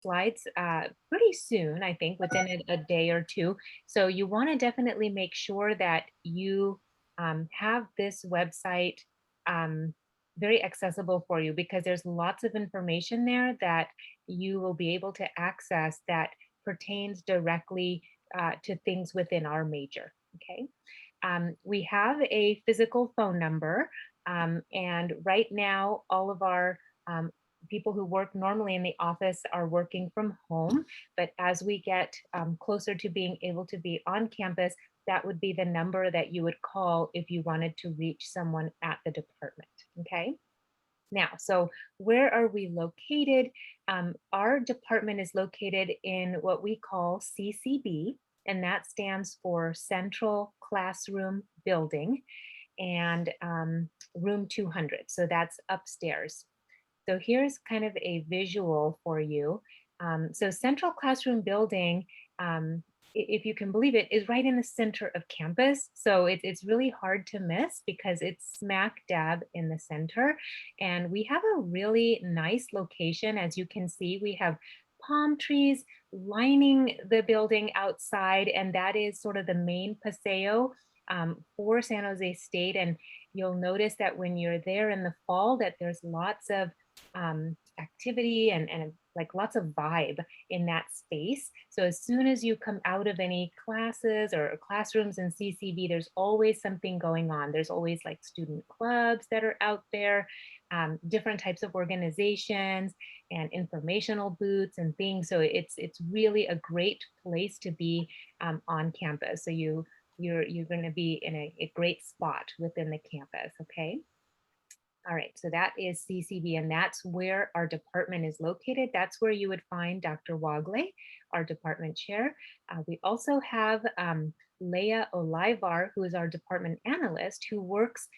slides pretty soon, I think within a day or two. So you want to definitely make sure that you have this website um, very accessible for you because there's lots of information there that you will be able to access that pertains directly to things within our major. Okay. We have a physical phone number, and right now, all of our people who work normally in the office are working from home. But as we get closer to being able to be on campus, that would be the number that you would call if you wanted to reach someone at the department. Okay. Now, so where are we located? Our department is located in what we call CCB, and that stands for Central Classroom Building and room 200. So that's upstairs. So here's kind of a visual for you. So Central Classroom Building, if you can believe it, is right in the center of campus. So it's really hard to miss because it's smack dab in the center. And we have a really nice location. As you can see, we have palm trees lining the building outside, and that is sort of the main paseo for San Jose State. And you'll notice that when you're there in the fall, that there's lots of activity and like lots of vibe in that space. So as soon as you come out of any classes or classrooms in CCB, there's always something going on. There's always like student clubs that are out there, different types of organizations and informational booths and things. So it's really a great place to be on campus. So you're going to be in a great spot within the campus. Okay. All right, so that is CCB, and that's where our department is located. That's where you would find Dr. Wagle, our department chair. We also have Leah Olivar, who is our department analyst, who works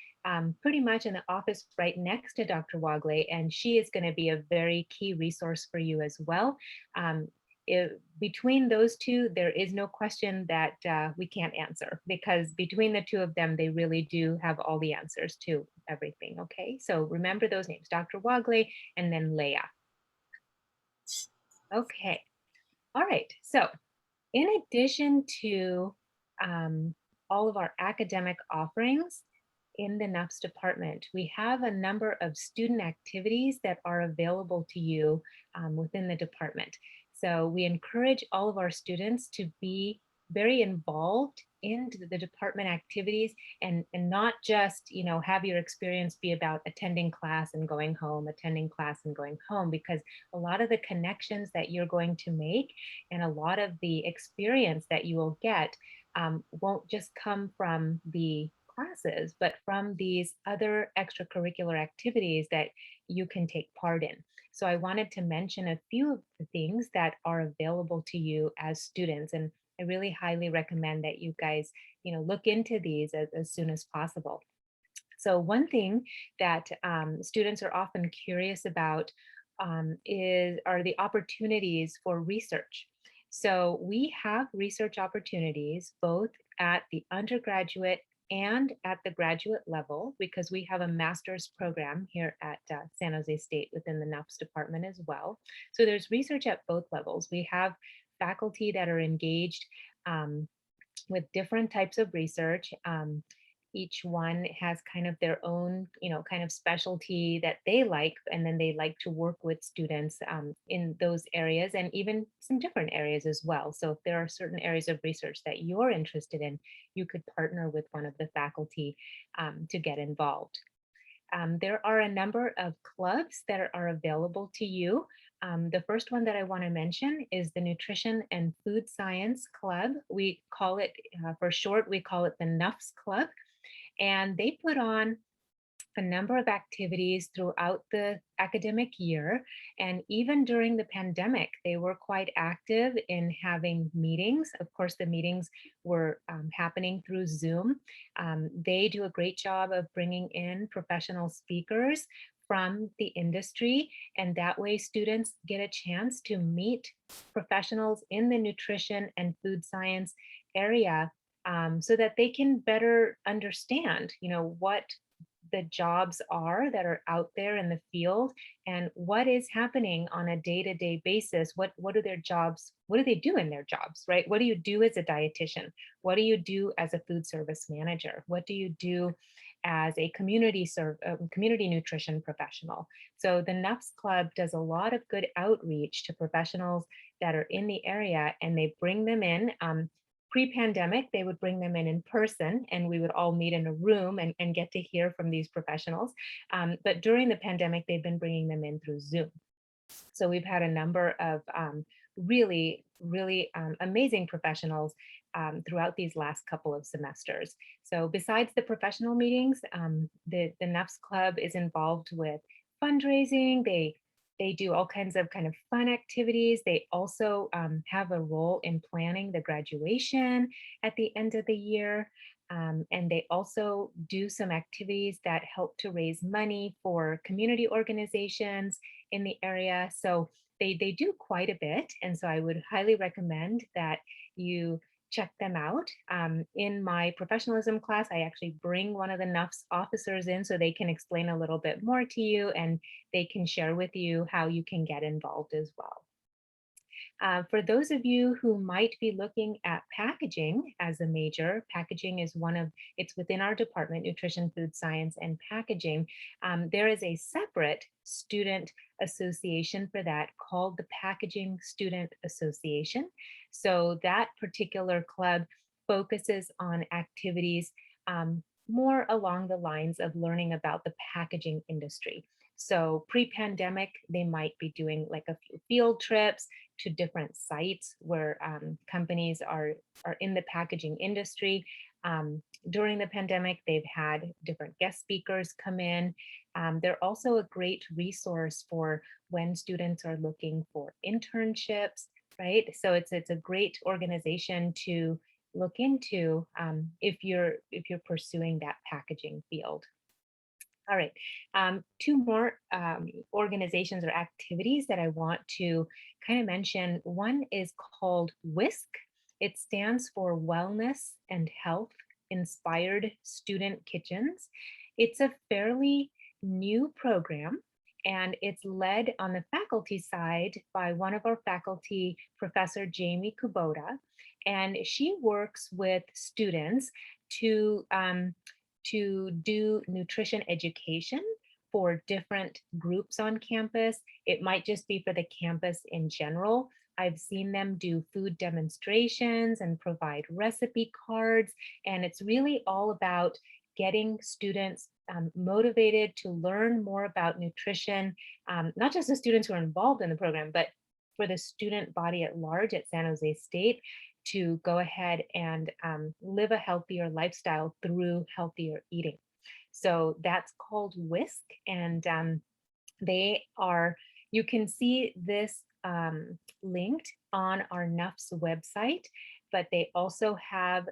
pretty much in the office right next to Dr. Wagle, and she is going to be a very key resource for you as well. Um, Between those two, there is no question that we can't answer because between the two of them, they really do have all the answers to everything. Okay, so remember those names, Dr. Wagle and then Leah. Okay, all right. So in addition to all of our academic offerings in the NUFS department, we have a number of student activities that are available to you within the department. So we encourage all of our students to be very involved in the department activities and not just, have your experience be about attending class and going home, attending class and going home, because a lot of the connections that you're going to make and a lot of the experience that you will get won't just come from the classes, but from these other extracurricular activities that you can take part in. So I wanted to mention a few of the things that are available to you as students. And I really highly recommend that you guys, look into these as soon as possible. So one thing that students are often curious about are the opportunities for research. So we have research opportunities both at the undergraduate and at the graduate level because we have a master's program here at San Jose State within the NUFS department as well. So there's research at both levels. We have faculty that are engaged um, with different types of research. Each one has kind of their own, kind of specialty that they like, and then they like to work with students in those areas and even some different areas as well. So if there are certain areas of research that you're interested in, you could partner with one of the faculty to get involved. There are a number of clubs that are available to you. The first one that I want to mention is the Nutrition and Food Science Club. We call it, for short, we call it the NUFS Club. And they put on a number of activities throughout the academic year. And even during the pandemic, they were quite active in having meetings. Of course, the meetings were happening through Zoom. They do a great job of bringing in professional speakers from the industry. And that way, students get a chance to meet professionals in the nutrition and food science area so that they can better understand, what the jobs are that are out there in the field and what is happening on a day-to-day basis. What do their jobs, what do they do in their jobs, right? What do you do as a dietitian? What do you do as a food service manager? What do you do as a community nutrition professional? So the NUFS Club does a lot of good outreach to professionals that are in the area, and they bring them in. Pre-pandemic, they would bring them in person, and we would all meet in a room and get to hear from these professionals. But during the pandemic, they've been bringing them in through Zoom. So we've had a number of really amazing professionals throughout these last couple of semesters. So besides the professional meetings, the NUFS Club is involved with fundraising. They do all kinds of kind of fun activities. They also have a role in planning the graduation at the end of the year. And they also do some activities that help to raise money for community organizations in the area. So they do quite a bit. And so I would highly recommend that you check them out. In my professionalism class, I actually bring one of the NUFS officers in so they can explain a little bit more to you, and they can share with you how you can get involved as well. For those of you who might be looking at packaging as a major, packaging is it's within our department, nutrition, food science, and packaging. There is a separate student association for that called the Packaging Student Association. So that particular club focuses on activities more along the lines of learning about the packaging industry. So pre-pandemic, they might be doing like a few field trips to different sites where companies are in the packaging industry. During the pandemic, they've had different guest speakers come in. They're also a great resource for when students are looking for internships, right? So it's a great organization to look into if you're pursuing that packaging field. All right, two more organizations or activities that I want to kind of mention. One is called WISC. It stands for Wellness and Health Inspired Student Kitchens. It's a fairly new program, and it's led on the faculty side by one of our faculty, Professor Jamie Kubota, and she works with students to do nutrition education for different groups on campus. It might just be for the campus in general. I've seen them do food demonstrations and provide recipe cards. And it's really all about getting students motivated to learn more about nutrition, not just the students who are involved in the program, but for the student body at large at San Jose State to go ahead and live a healthier lifestyle through healthier eating. So that's called WISC, and you can see this linked on our NUFS website, but they also have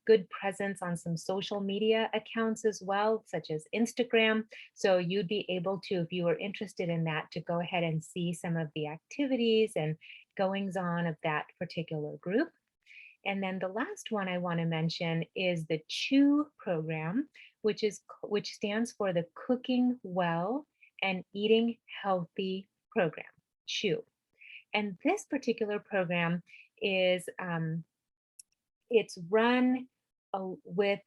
good presence on some social media accounts as well, such as Instagram. So you'd be able to, if you are interested in that, to go ahead and see some of the activities and goings on of that particular group. And then the last one I want to mention is the CHHU program, which stands for the Cooking Well and Eating Healthy program, CHHU. And this particular program is it's run with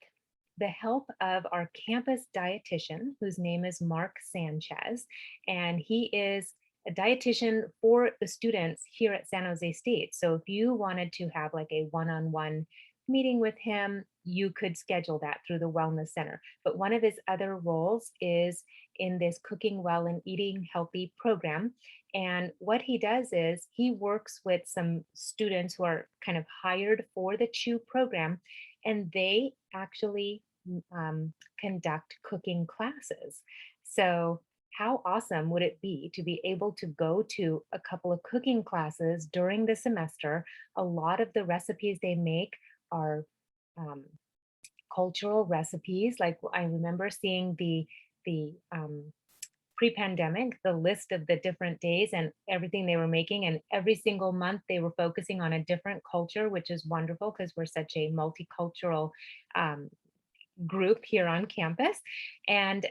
the help of our campus dietitian, whose name is Mark Sanchez, and he is a dietitian for the students here at San Jose State. So if you wanted to have like a one-on-one meeting with him, you could schedule that through the Wellness Center. But one of his other roles is in this Cooking Well and Eating Healthy program. And what he does is he works with some students who are kind of hired for the CHHU program, and they actually conduct cooking classes. So how awesome would it be to be able to go to a couple of cooking classes during the semester? A lot of the recipes they make are cultural recipes. Like I remember seeing the pre-pandemic, the list of the different days and everything they were making, and every single month they were focusing on a different culture, which is wonderful because we're such a multicultural group here on campus. And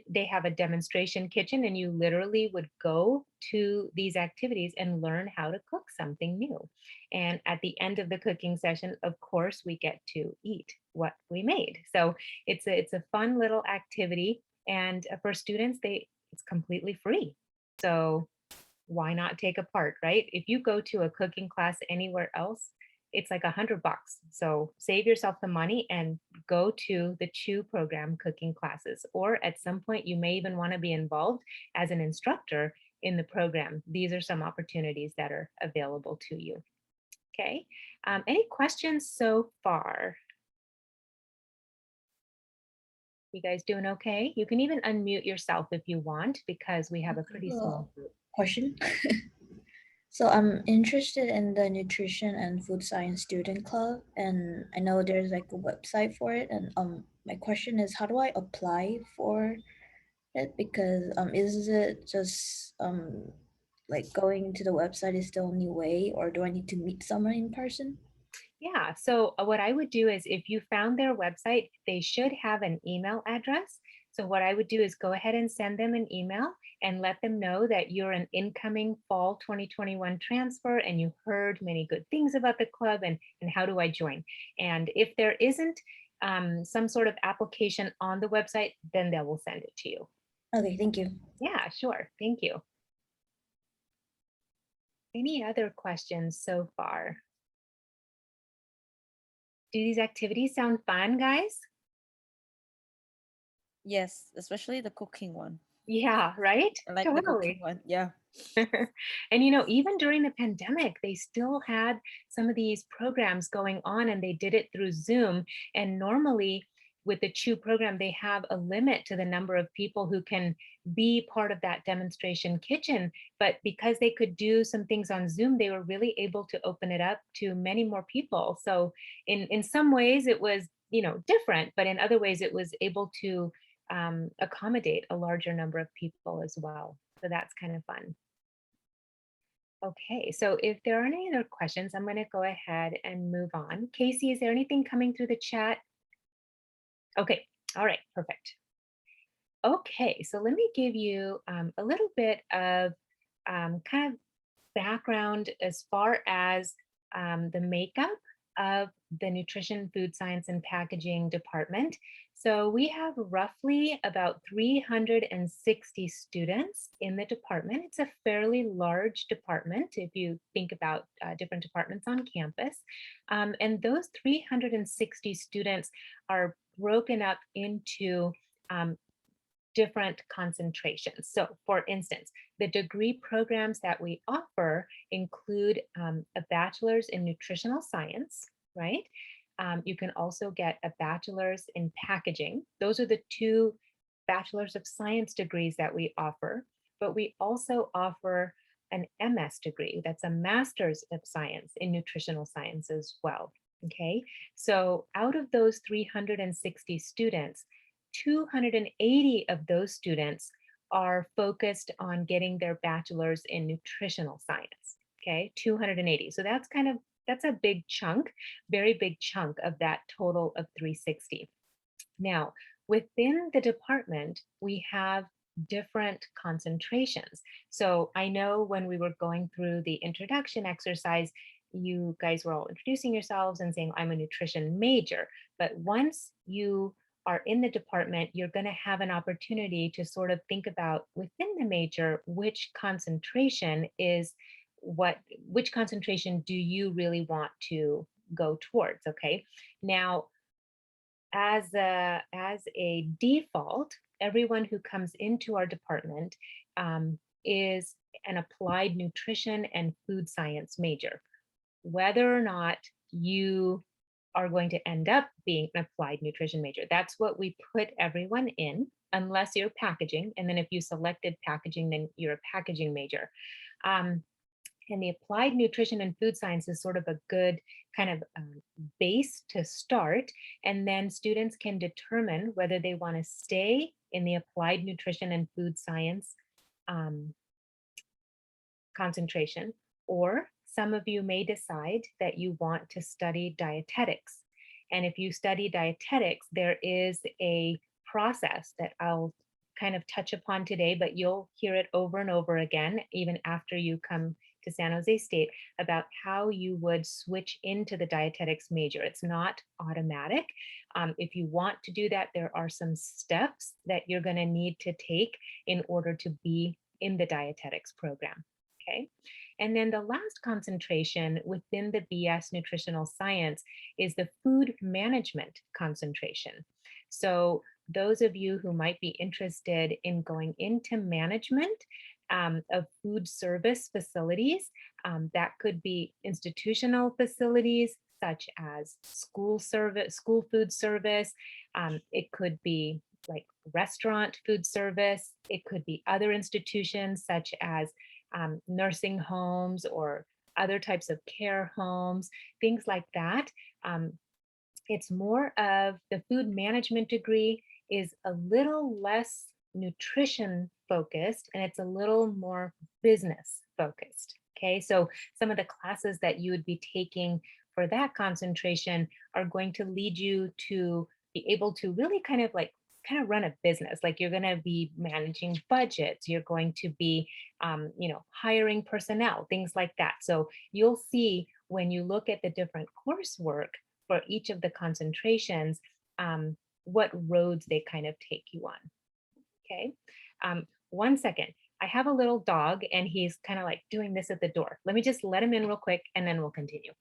they have a demonstration kitchen, and you literally would go to these activities and learn how to cook something new. And at the end of the cooking session, of course, we get to eat what we made. So it's a fun little activity. And for students, it's completely free. So why not take a part, right? If you go to a cooking class anywhere else, it's like $100. So save yourself the money and go to the CHU program cooking classes. Or at some point, you may even want to be involved as an instructor in the program. These are some opportunities that are available to you. Okay. Any questions so far? You guys doing okay? You can even unmute yourself if you want, because we have a pretty small group. Question. So I'm interested in the nutrition and food science student club, and I know there's like a website for it. And my question is, how do I apply for it? Because is it just like going to the website is the only way, or do I need to meet someone in person? Yeah. So what I would do is, if you found their website, they should have an email address. So what I would do is go ahead and send them an email and let them know that you're an incoming fall 2021 transfer and you heard many good things about the club, and how do I join? And if there isn't some sort of application on the website, then they will send it to you. Okay, thank you. Yeah, sure. Thank you. Any other questions so far? Do these activities sound fun, guys? Yes, especially the cooking one. Yeah, right? I like the cooking Totally. one. Yeah. And even during the pandemic, they still had some of these programs going on, and they did it through Zoom. And normally with the CHU program, they have a limit to the number of people who can be part of that demonstration kitchen. But because they could do some things on Zoom, they were really able to open it up to many more people. So in some ways it was, different, but in other ways it was able to accommodate a larger number of people as well. So that's kind of fun. Okay, so if there aren't any other questions, I'm going to go ahead and move on. Casey, is there anything coming through the chat? Okay, all right, perfect. Okay, so let me give you a little bit of kind of background as far as the makeup of the Nutrition, Food Science, and Packaging department. So we have roughly about 360 students in the department. It's a fairly large department if you think about different departments on campus. And those 360 students are broken up into um, different concentrations. So for instance, the degree programs that we offer include a bachelor's in nutritional science, right? You can also get a bachelor's in packaging. Those are the two bachelor's of science degrees that we offer, but we also offer an MS degree. That's a master's of science in nutritional science as well. Okay, so out of those 360 students, 280 of those students are focused on getting their bachelor's in nutritional science. Okay, 280. So that's a big chunk, very big chunk of that total of 360. Now, within the department, we have different concentrations. So I know when we were going through the introduction exercise, you guys were all introducing yourselves and saying, I'm a nutrition major. But once you are in the department, you're going to have an opportunity to sort of think about within the major, which concentration is which concentration do you really want to go towards? Okay. Now, as a default, everyone who comes into our department is an applied nutrition and food science major. Whether or not you are going to end up being an applied nutrition major, that's what we put everyone in, unless you're packaging. And then if you selected packaging, then you're a packaging major. And the applied nutrition and food science is sort of a good kind of base to start. And then students can determine whether they want to stay in the applied nutrition and food science um, concentration, or some of you may decide that you want to study dietetics. And if you study dietetics, there is a process that I'll kind of touch upon today, but you'll hear it over and over again, even after you come to San Jose State, about how you would switch into the dietetics major. It's not automatic. If you want to do that, there are some steps that you're going to need to take in order to be in the dietetics program. Okay. And then the last concentration within the BS nutritional science is the food management concentration. So those of you who might be interested in going into management of food service facilities, that could be institutional facilities such as school service, school food service. It could be like restaurant food service. It could be other institutions such as nursing homes or other types of care homes, things like that. It's more of the food management degree is a little less nutrition focused and it's a little more business focused. Okay, so some of the classes that you would be taking for that concentration are going to lead you to be able to really kind of run a business. Like you're going to be managing budgets, you're going to be hiring personnel, things like that. So you'll see when you look at the different coursework for each of the concentrations, what roads they kind of take you on. Okay. 1 second. I have a little dog and he's kind of like doing this at the door. Let me just let him in real quick and then we'll continue.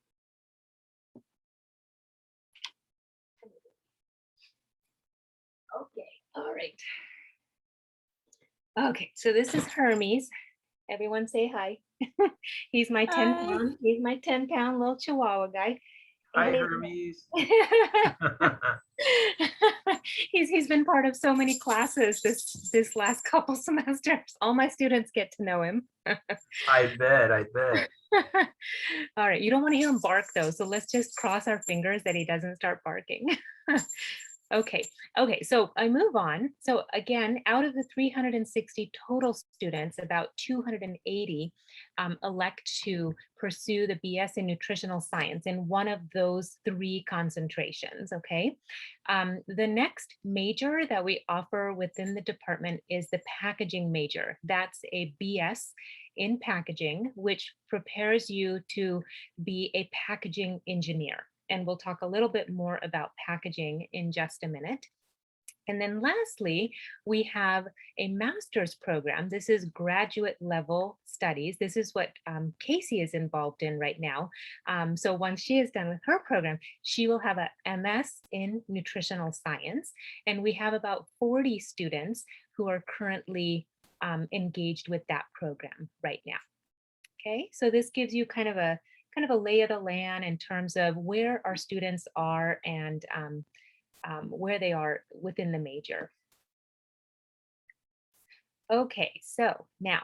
Okay. All right. Okay. So this is Hermes. Everyone say hi. He's my 10 Hi. pound, he's my 10-pound little Chihuahua guy. Hi, And Hermes. he's been part of so many classes this last couple semesters. All my students get to know him. I bet. All right, you don't want to hear him bark though, so let's just cross our fingers that he doesn't start barking. Okay, so I move on. So again, out of the 360 total students, about 280 elect to pursue the BS in nutritional science in one of those three concentrations, okay? The next major that we offer within the department is the packaging major. That's a BS in packaging, which prepares you to be a packaging engineer. And we'll talk a little bit more about packaging in just a minute. And then lastly, we have a master's program. This is graduate level studies. This is what Casey is involved in right now. So once she is done with her program, she will have a MS in nutritional science. And we have about 40 students who are currently engaged with that program right now. Okay, so this gives you kind of a lay of the land in terms of where our students are and where they are within the major. Okay, so now,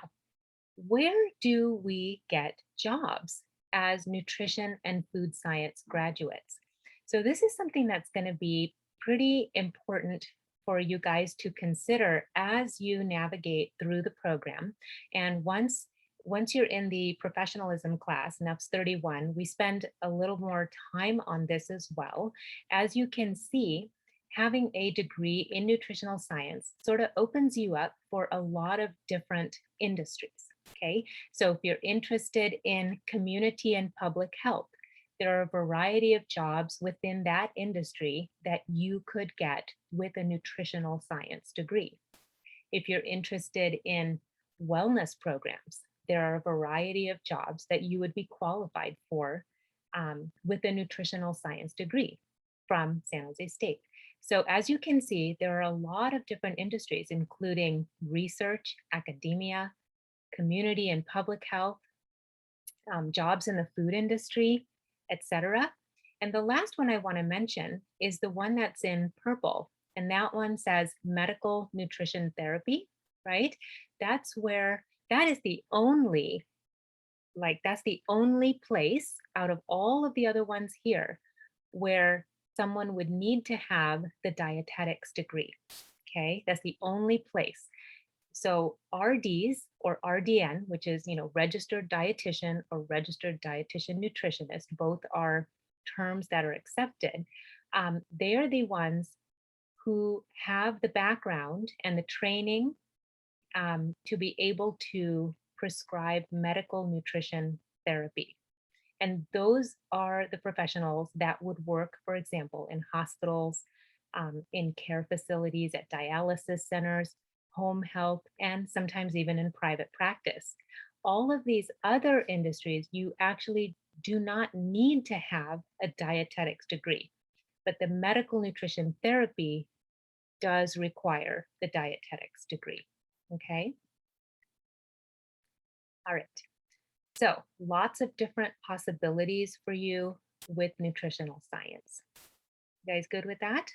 where do we get jobs as nutrition and food science graduates? So this is something that's going to be pretty important for you guys to consider as you navigate through the program. And once you're in the professionalism class, NUFS 31, we spend a little more time on this as well. As you can see, having a degree in nutritional science sort of opens you up for a lot of different industries, okay? So if you're interested in community and public health, there are a variety of jobs within that industry that you could get with a nutritional science degree. If you're interested in wellness programs, there are a variety of jobs that you would be qualified for with a nutritional science degree from San Jose State. So as you can see, there are a lot of different industries, including research, academia, community and public health, jobs in the food industry, etc. And the last one I want to mention is the one that's in purple. And that one says medical nutrition therapy, right? That's where, that is the only, that's the only place out of all of the other ones here where someone would need to have the dietetics degree. Okay, that's the only place. So RDs or RDN, which is, registered dietitian or registered dietitian nutritionist, both are terms that are accepted. They are the ones who have the background and the training to be able to prescribe medical nutrition therapy. And those are the professionals that would work, for example, in hospitals, in care facilities, at dialysis centers, home health, and sometimes even in private practice. All of these other industries, you actually do not need to have a dietetics degree, but the medical nutrition therapy does require the dietetics degree. Okay. All right. So lots of different possibilities for you with nutritional science. You guys good with that?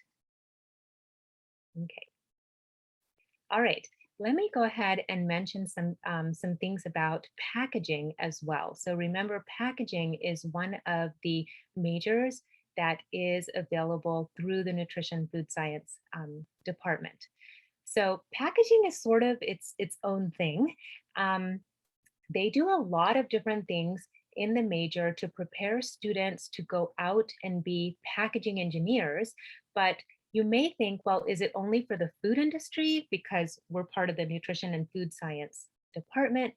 Okay. All right. Let me go ahead and mention some things about packaging as well. So remember, packaging is one of the majors that is available through the nutrition food science department. So packaging is sort of its own thing. Um, They do a lot of different things in the major to prepare students to go out and be packaging engineers. But you may think, well, is it only for the food industry? Because we're part of the nutrition and food science department.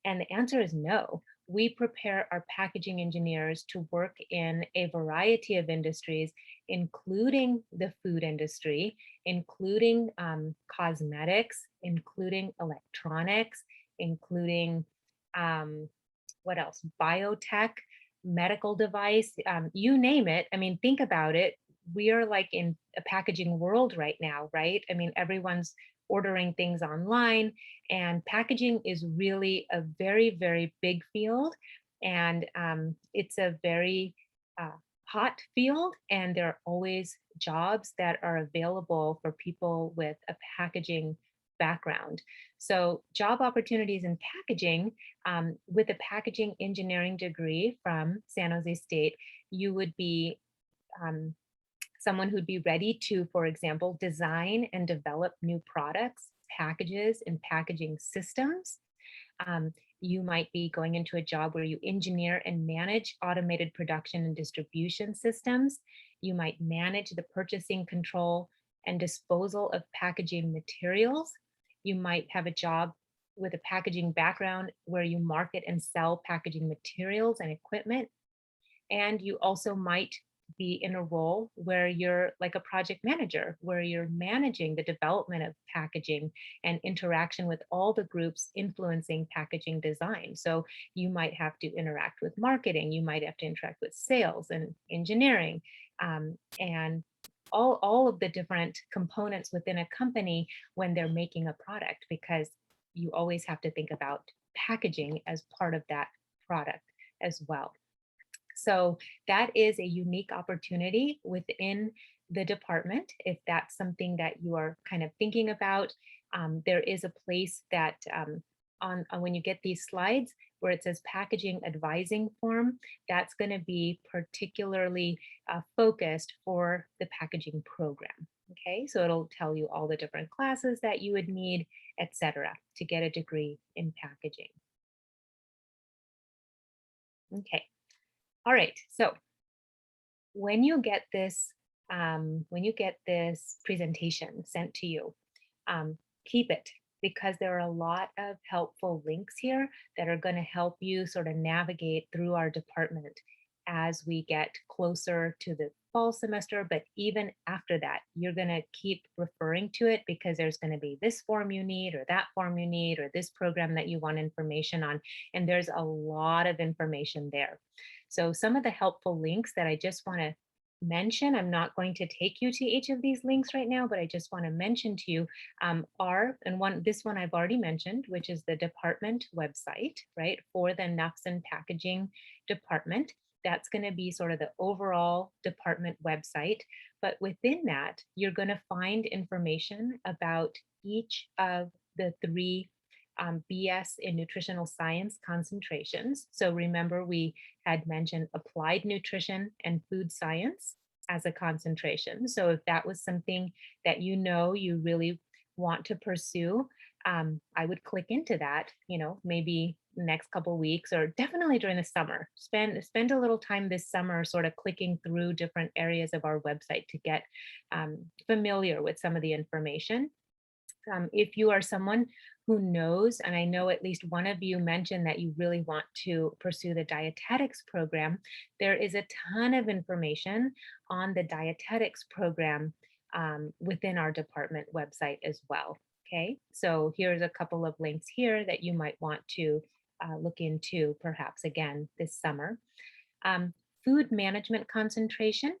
And the answer is no. We prepare our packaging engineers to work in a variety of industries, including the food industry, including cosmetics, including electronics, including um, what else? Biotech, medical device, you name it. I mean, think about it. We are like in a packaging world right now, right? I mean, everyone's ordering things online, and packaging is really a very, very big field. And it's a very uh, hot field, and there are always jobs that are available for people with a packaging background. So, job opportunities in packaging with a packaging engineering degree from San Jose State, you would be um, someone who'd be ready to, for example, design and develop new products, packages, and packaging systems. Um, you might be going into a job where you engineer and manage automated production and distribution systems. You might manage the purchasing control and disposal of packaging materials. You might have a job with a packaging background where you market and sell packaging materials and equipment. And you also might be in a role where you're like a project manager, where you're managing the development of packaging and interaction with all the groups influencing packaging design. So you might have to interact with marketing, you might have to interact with sales and engineering, and all of the different components within a company when they're making a product, because you always have to think about packaging as part of that product as well. So that is a unique opportunity within the department. If that's something that you are kind of thinking about, there is a place that on when you get these slides where it says packaging advising form, that's going to be particularly focused for the packaging program. Okay, so it'll tell you all the different classes that you would need, etc., to get a degree in packaging. Okay. All right, so when you get this presentation sent to you, keep it, because there are a lot of helpful links here that are going to help you sort of navigate through our department as we get closer to the fall semester. But even after that, you're going to keep referring to it, because there's going to be this form you need, or that form you need, or this program that you want information on. And there's a lot of information there. So some of the helpful links that I just want to mention, I'm not going to take you to each of these links right now, but I just want to mention to you are, and this one I've already mentioned, which is the department website, right, for the NUFS and packaging department. That's going to be sort of the overall department website. But within that, you're going to find information about each of the three BS in nutritional science concentrations. So remember, we had mentioned applied nutrition and food science as a concentration. So if that was something that you really want to pursue, I would click into that, maybe next couple weeks, or definitely during the summer. Spend a little time this summer sort of clicking through different areas of our website to get familiar with some of the information. If you are someone who knows, and I know at least one of you mentioned that you really want to pursue the dietetics program, there is a ton of information on the dietetics program within our department website as well. Okay, so here's a couple of links here that you might want to look into perhaps again this summer. Um, Food management concentration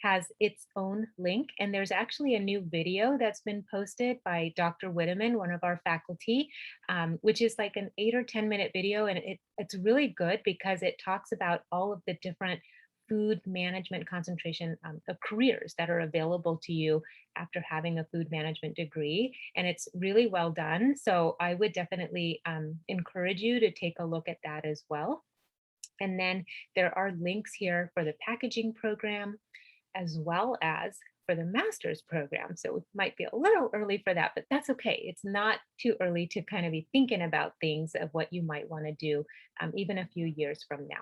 has its own link. And there's actually a new video that's been posted by Dr. Whitteman, one of our faculty, which is like an 8 or 10 minute video. And it's really good because it talks about all of the different food management concentration of careers that are available to you after having a food management degree. And it's really well done. So I would definitely encourage you to take a look at that as well. And then there are links here for the packaging program, as well as for the master's program. So it might be a little early for that, but that's okay. It's not too early to kind of be thinking about things of what you might want to do even a few years from now.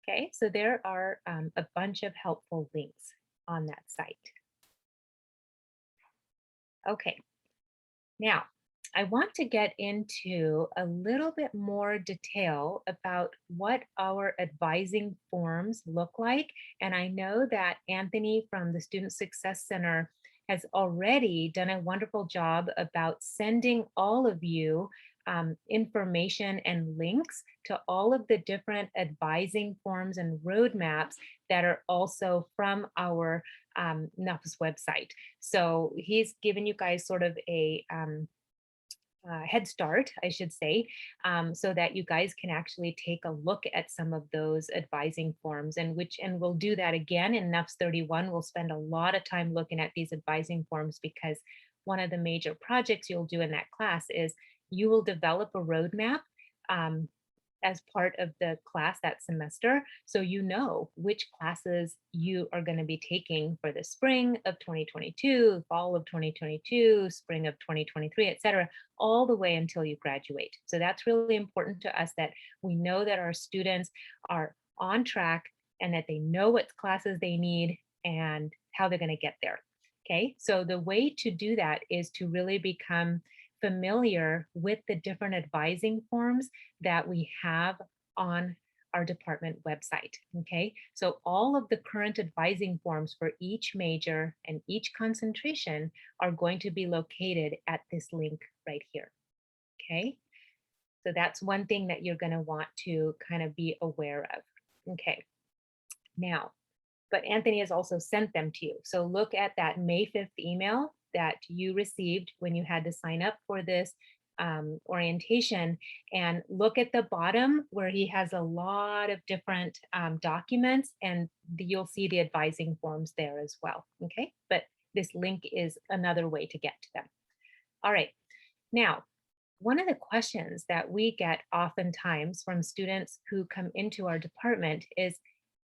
Okay, so there are a bunch of helpful links on that site. Okay, now I want to get into a little bit more detail about what our advising forms look like. And I know that Anthony from the Student Success Center has already done a wonderful job about sending all of you information and links to all of the different advising forms and roadmaps that are also from our NUFS website. So he's given you guys sort of a head start, I should say, so that you guys can actually take a look at some of those advising forms, and we'll do that again in NUFS 31. We'll spend a lot of time looking at these advising forms because one of the major projects you'll do in that class is you will develop a roadmap as part of the class that semester. So you know which classes you are going to be taking for the spring of 2022, fall of 2022, spring of 2023, et cetera, all the way until you graduate. So that's really important to us, that we know that our students are on track and that they know what classes they need and how they're going to get there. Okay, so the way to do that is to really become familiar with the different advising forms that we have on our department website. Okay, so all of the current advising forms for each major and each concentration are going to be located at this link right here. Okay, so that's one thing that you're going to want to kind of be aware of. Okay, now, but Anthony has also sent them to you. So look at that May 5th email that you received when you had to sign up for this orientation, and look at the bottom where he has a lot of different documents, and you'll see the advising forms there as well. Okay, but this link is another way to get to them. All right, now, one of the questions that we get oftentimes from students who come into our department is,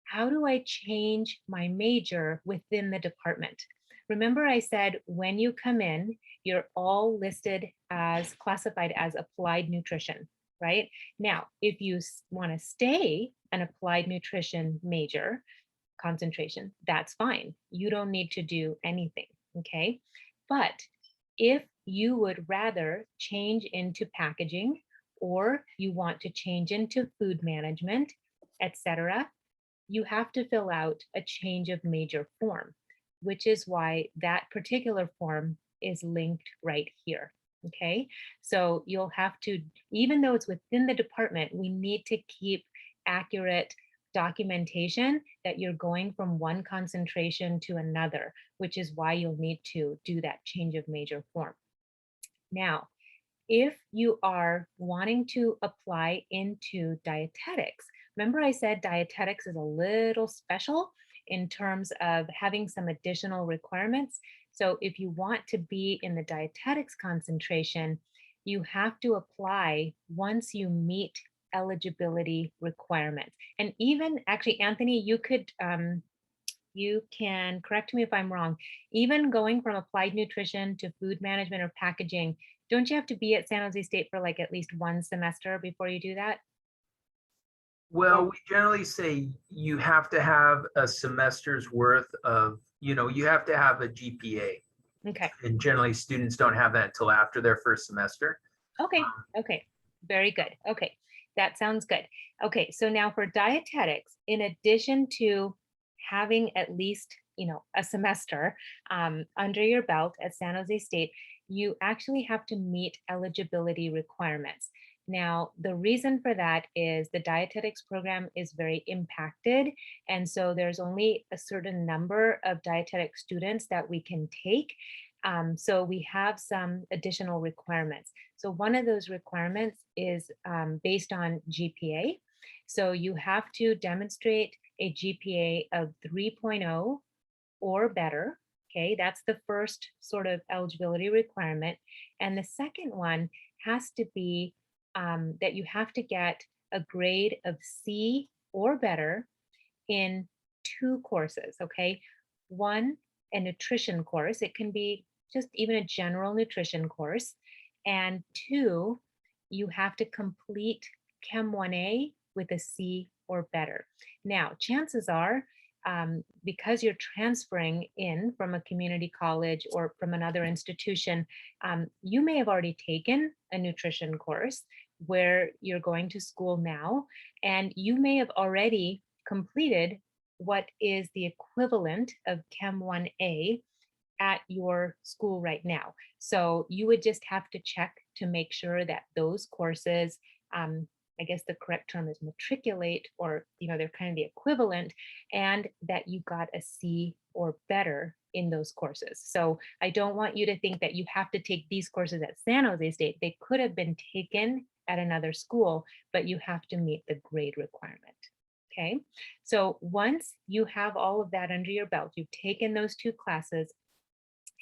how do I change my major within the department? Remember I said when you come in, you're all listed as classified as applied nutrition, right? Now, if you want to stay an applied nutrition major concentration, that's fine. You don't need to do anything, okay? But if you would rather change into packaging, or you want to change into food management, etc., you have to fill out a change of major form, which is why that particular form is linked right here. Okay, so you'll have to, even though it's within the department, we need to keep accurate documentation that you're going from one concentration to another, which is why you'll need to do that change of major form. Now, if you are wanting to apply into dietetics, remember I said dietetics is a little special in terms of having some additional requirements. So if you want to be in the dietetics concentration, you have to apply once you meet eligibility requirements. And even actually, Anthony, you can correct me if I'm wrong, even going from applied nutrition to food management or packaging, Don't you have to be at San Jose State for like at least one semester before you do that? Well, we generally say you have to have a semester's worth of, you have to have a GPA. Okay. And generally students don't have that until after their first semester. Okay. Okay. Very good. Okay. That sounds good. Okay. So now for dietetics, in addition to having at least, a semester under your belt at San Jose State, you actually have to meet eligibility requirements. Now, the reason for that is the dietetics program is very impacted. And so there's only a certain number of dietetic students that we can take. So we have some additional requirements. So one of those requirements is based on GPA. So you have to demonstrate a GPA of 3.0 or better. Okay, that's the first sort of eligibility requirement. And the second one has to be that you have to get a grade of C or better in two courses. Okay, one, a nutrition course. It can be just even a general nutrition course. And two, you have to complete Chem 1A with a C or better. Now, chances are, because you're transferring in from a community college or from another institution, you may have already taken a nutrition course where you're going to school now, and you may have already completed what is the equivalent of Chem 1A at your school right now. So you would just have to check to make sure that those courses, I guess the correct term is matriculate, or they're kind of the equivalent, and that you got a C or better in those courses. So I don't want you to think that you have to take these courses at San Jose State. They could have been taken at another school, but you have to meet the grade requirement. Okay, so once you have all of that under your belt, you've taken those two classes,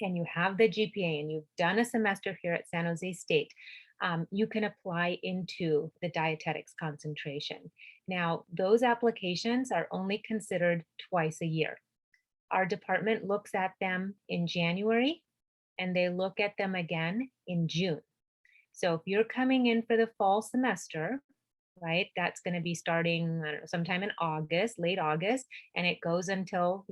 and you have the GPA, and you've done a semester here at San Jose State, you can apply into the dietetics concentration. Now, those applications are only considered twice a year. Our department looks at them in January, and they look at them again in June. So if you're coming in for the fall semester, right, that's going to be starting, I don't know, sometime in August, late August, and it goes until,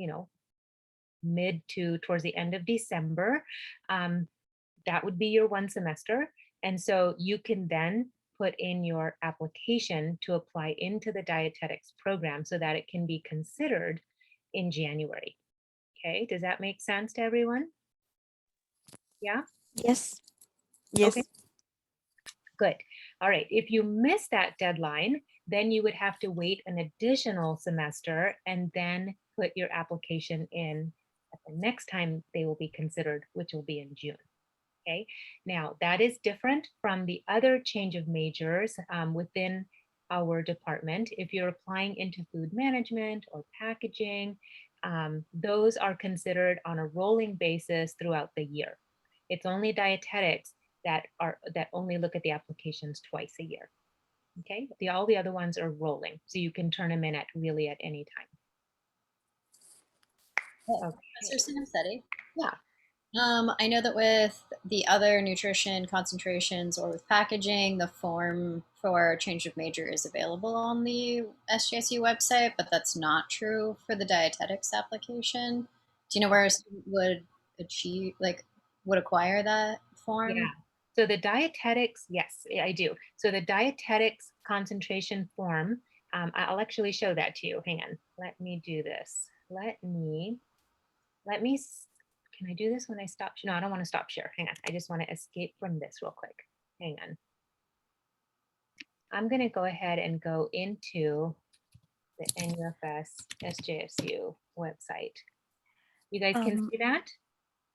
mid to towards the end of December. That would be your one semester. And so you can then put in your application to apply into the dietetics program so that it can be considered in January. Okay, does that make sense to everyone? Yeah? Yes. Yes. Okay, good. All right, if you miss that deadline, then you would have to wait an additional semester and then put your application in at the next time they will be considered, which will be in June. Okay, now that is different from the other change of majors within our department. If you're applying into food management or packaging, those are considered on a rolling basis throughout the year. It's only dietetics that only look at the applications twice a year. Okay, all the other ones are rolling, so you can turn them in at any time. Okay. Professor Singamsetti. Yeah. I know that with the other nutrition concentrations or with packaging, the form for change of major is available on the SJSU website, but that's not true for the dietetics application. Do you know where a student would would acquire that form? Yeah. So the dietetics, yes, I do. So the dietetics concentration form, I'll actually show that to you. Hang on. Let me do this. Can I do this when I stop? No, I don't want to stop share. Hang on. I just want to escape from this real quick. Hang on. I'm going to go ahead and go into the NUFS SJSU website. You guys can see that?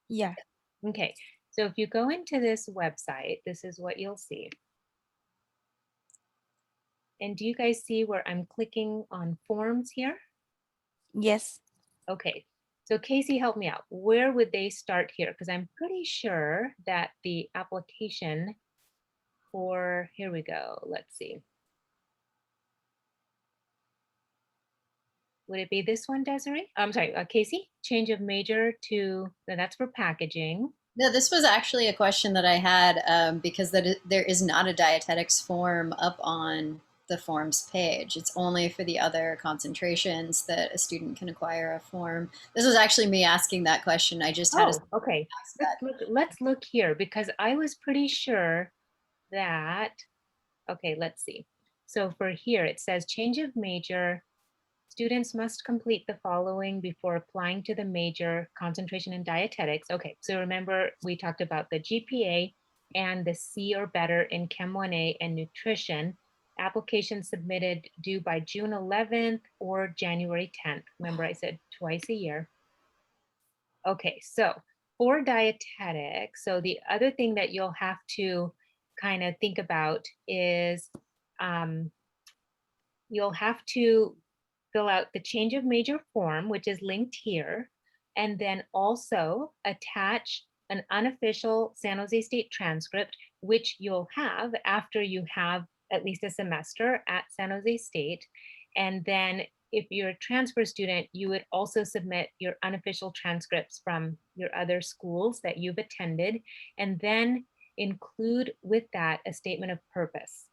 Yeah. Okay. So if you go into this website, this is what you'll see. And do you guys see where I'm clicking on forms here? Yes. Okay. So Casey, help me out. Where would they start here? Because I'm pretty sure that the application for, here we go, let's see. Would it be this one, Desiree? I'm sorry, Casey, change of major to, no, that's for packaging. No, this was actually a question that I had because there is not a dietetics form up on the forms page. It's only for the other concentrations that a student can acquire a form. This was actually me asking that question. I just had to Oh, okay. ask that. Let's look here because I was pretty sure that, okay, let's see. So for here, it says change of major. Students must complete the following before applying to the major: concentration in dietetics. Okay, so remember we talked about the GPA and the C or better in Chem 1A and nutrition. Application submitted due by June 11th or January 10th. Remember I said twice a year. Okay, so for dietetics, so the other thing that you'll have to kind of think about is um, you'll have to fill out the change of major form, which is linked here, and then also attach an unofficial San Jose State transcript, which you'll have after you have at least a semester at San Jose State. And then if you're a transfer student, you would also submit your unofficial transcripts from your other schools that you've attended, and then include with that a statement of purpose.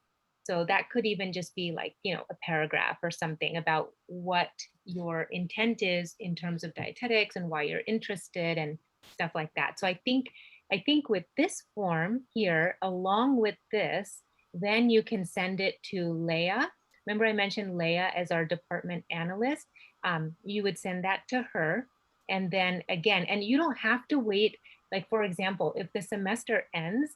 So that could even just be like, you know, a paragraph or something about what your intent is in terms of dietetics and why you're interested and stuff like that. So I think with this form here, along with this, then you can send it to Leah. Remember I mentioned Leah as our department analyst. You would send that to her. And then again, and you don't have to wait, like for example, if the semester ends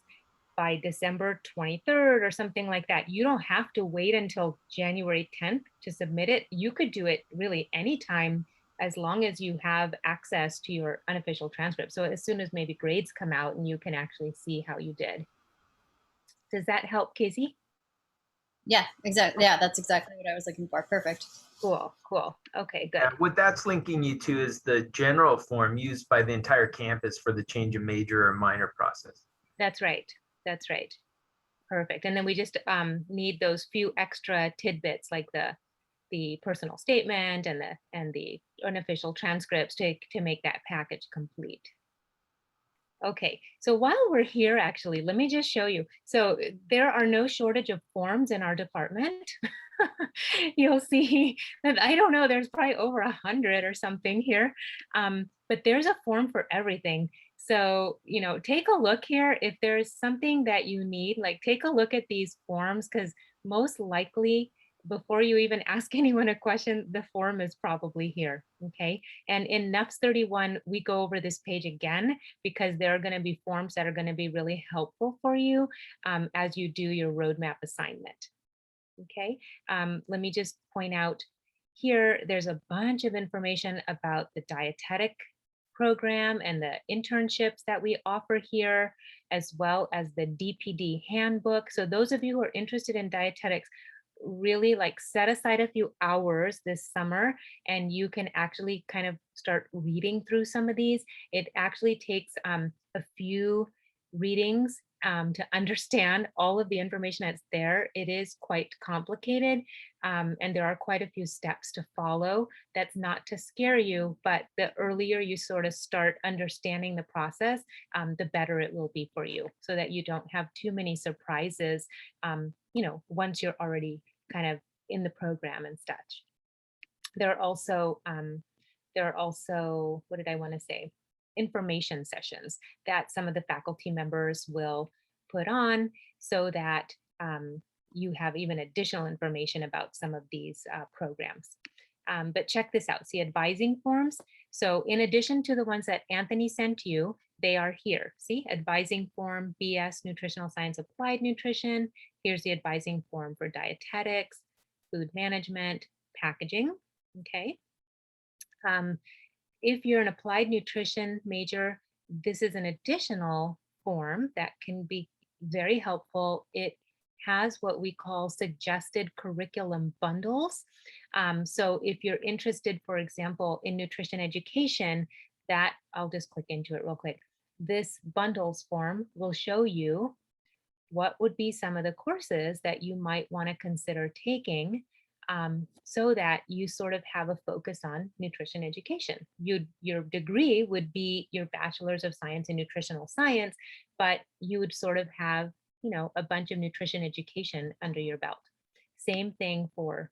by December 23rd or something like that. You don't have to wait until January 10th to submit it. You could do it really anytime as long as you have access to your unofficial transcript. So as soon as maybe grades come out and you can actually see how you did. Does that help, Casey? Yeah, exactly. Yeah, that's exactly what I was looking for. Perfect. Cool, cool. Okay, good. What that's linking you to is the general form used by the entire campus for the change of major or minor process. That's right. That's right. Perfect. And then we just need those few extra tidbits like the personal statement and the unofficial transcripts to make that package complete. Okay, so while we're here, actually, let me just show you. So there are no shortage of forms in our department. You'll see that, I don't know, there's probably over 100 or something here, but there's a form for everything. So, you know, take a look here. If there's something that you need, like take a look at these forms, because most likely before you even ask anyone a question, the form is probably here, okay? And in NUFS 31, we go over this page again because there are going to be forms that are going to be really helpful for you as you do your roadmap assignment. Okay, let me just point out here, there's a bunch of information about the dietetic program and the internships that we offer here, as well as the DPD handbook. So those of you who are interested in dietetics, really like set aside a few hours this summer and you can actually kind of start reading through some of these. It actually takes a few readings to understand all of the information that's there. It is quite complicated and there are quite a few steps to follow. That's not to scare you, but the earlier you sort of start understanding the process, the better it will be for you so that you don't have too many surprises, you know, once you're already kind of in the program and such. There are also, what did I want to say? Information sessions that some of the faculty members will put on so that you have even additional information about some of these programs. But check this out, see advising forms. So in addition to the ones that Anthony sent you, they are here. See, advising form, BS, Nutritional Science Applied Nutrition. Here's the advising form for dietetics, food management, packaging, okay? If you're an applied nutrition major, this is an additional form that can be very helpful. It has what we call suggested curriculum bundles. So if you're interested, for example, in nutrition education, that I'll just click into it real quick. This bundles form will show you what would be some of the courses that you might want to consider taking so that you sort of have a focus on nutrition education. Your degree would be your Bachelor's of Science in Nutritional Science, but you would sort of have, you know, a bunch of nutrition education under your belt. Same thing for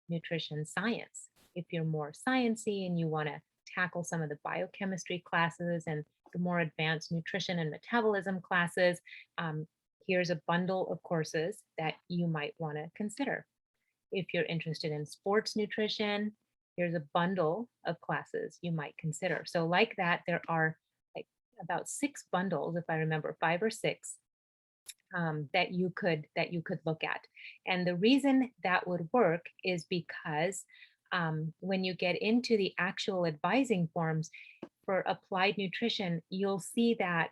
nutrition science. If you're more sciencey and you want to tackle some of the biochemistry classes and the more advanced nutrition and metabolism classes, here's a bundle of courses that you might want to consider. If you're interested in sports nutrition, here's a bundle of classes you might consider. So like that, there are like about 6 bundles, if I remember, 5 or 6, that you could look at. And the reason that would work is because when you get into the actual advising forms for applied nutrition, you'll see that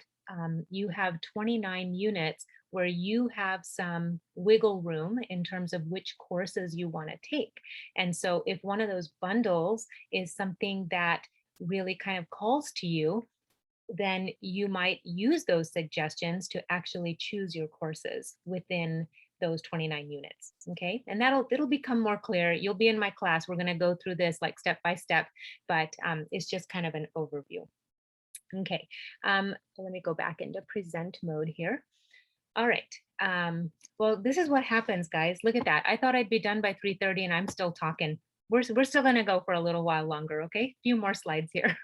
you have 29 units where you have some wiggle room in terms of which courses you want to take. And so if one of those bundles is something that really kind of calls to you, then you might use those suggestions to actually choose your courses within those 29 units. Okay. And it'll become more clear. You'll be in my class. We're going to go through this like step by step, but it's just kind of an overview. Okay. Let me go back into present mode here. All right. Well, this is what happens, guys. Look at that. I thought I'd be done by 3:30 and I'm still talking. We're still going to go for a little while longer. Okay. A few more slides here.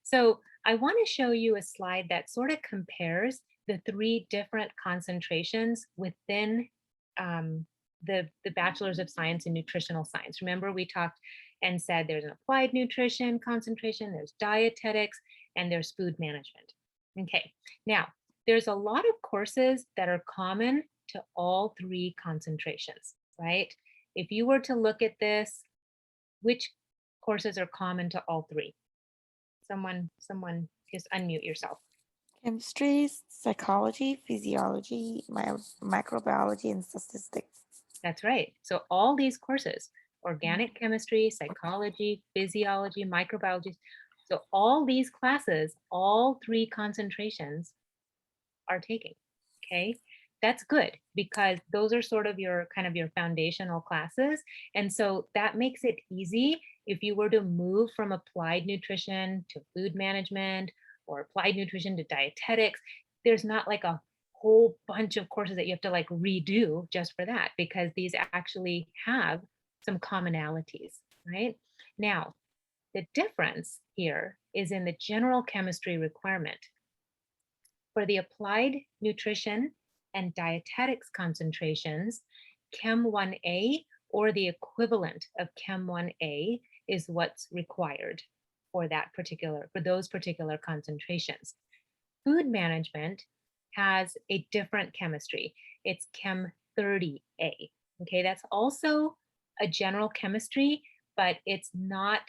So I want to show you a slide that sort of compares the 3 different concentrations within the Bachelor's of Science in Nutritional Science. Remember, we talked and said there's an applied nutrition concentration, there's dietetics, and there's food management. Okay, now there's a lot of courses that are common to all 3 concentrations, right? If you were to look at this, which courses are common to all 3? Someone just unmute yourself. Chemistry, psychology, physiology, microbiology, and statistics. That's right. So all these courses, organic chemistry, psychology, physiology, microbiology. So all these classes, all 3 concentrations are taking. Okay. That's good because those are sort of your kind of your foundational classes. And so that makes it easy if you were to move from applied nutrition to food management or applied nutrition to dietetics. There's not like a whole bunch of courses that you have to like redo just for that, because these actually have some commonalities, right? Now, the difference here is in the general chemistry requirement. For the applied nutrition and dietetics concentrations, Chem 1A or the equivalent of Chem 1A is what's required for those particular concentrations. Food management has a different chemistry. It's Chem 30A. Okay, that's also a general chemistry, but it's not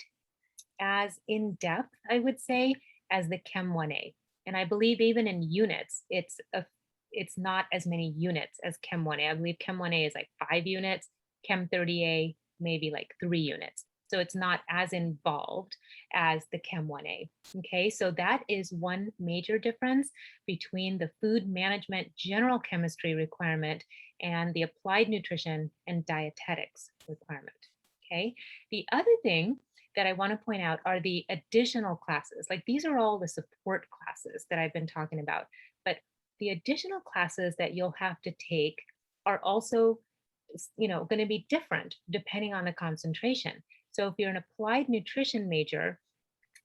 as in depth, I would say, as the Chem 1A. And I believe even in units, it's not as many units as Chem 1A. I believe Chem 1A is like 5 units, Chem 30A maybe like 3 units. So it's not as involved as the Chem 1A. Okay, so that is one major difference between the food management general chemistry requirement and the applied nutrition and dietetics requirement. Okay, the other thing that I want to point out are the additional classes. Like these are all the support classes that I've been talking about, but the additional classes that you'll have to take are also, going to be different depending on the concentration. So if you're an applied nutrition major,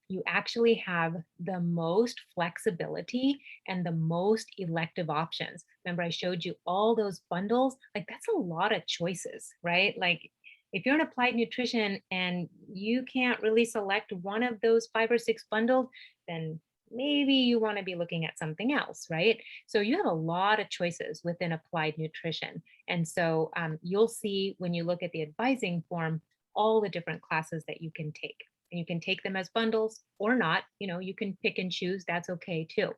you actually have the most flexibility and the most elective options. Remember, I showed you all those bundles. Like that's a lot of choices, right? Like if you're in applied nutrition and you can't really select one of those 5 or 6 bundles, then maybe you want to be looking at something else, right? So you have a lot of choices within applied nutrition. And so you'll see when you look at the advising form, all the different classes that you can take. And you can take them as bundles or not, you can pick and choose, that's okay too.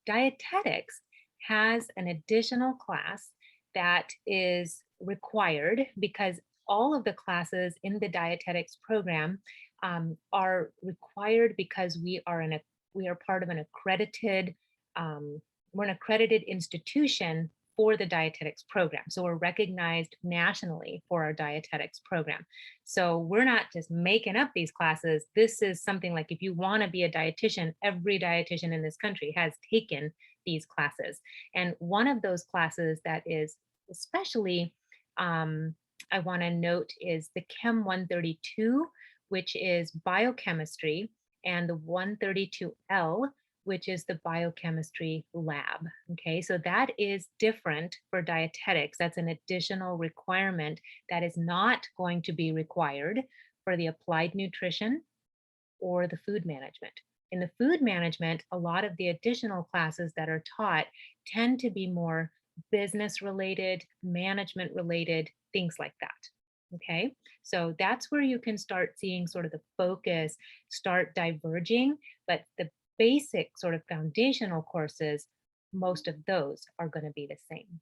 Dietetics has an additional class that is required because all of the classes in the dietetics program are required because we are part of an accredited, we're an accredited institution for the dietetics program. So we're recognized nationally for our dietetics program. So we're not just making up these classes. This is something like if you want to be a dietitian, every dietitian in this country has taken these classes. And one of those classes that is especially I want to note is the Chem 132, which is biochemistry, and the 132L, which is the biochemistry lab. Okay, so that is different for dietetics. That's an additional requirement that is not going to be required for the applied nutrition or the food management. In the food management, a lot of the additional classes that are taught tend to be more business related, management related, things like that. Okay, so that's where you can start seeing sort of the focus start diverging, but the basic sort of foundational courses, most of those are going to be the same.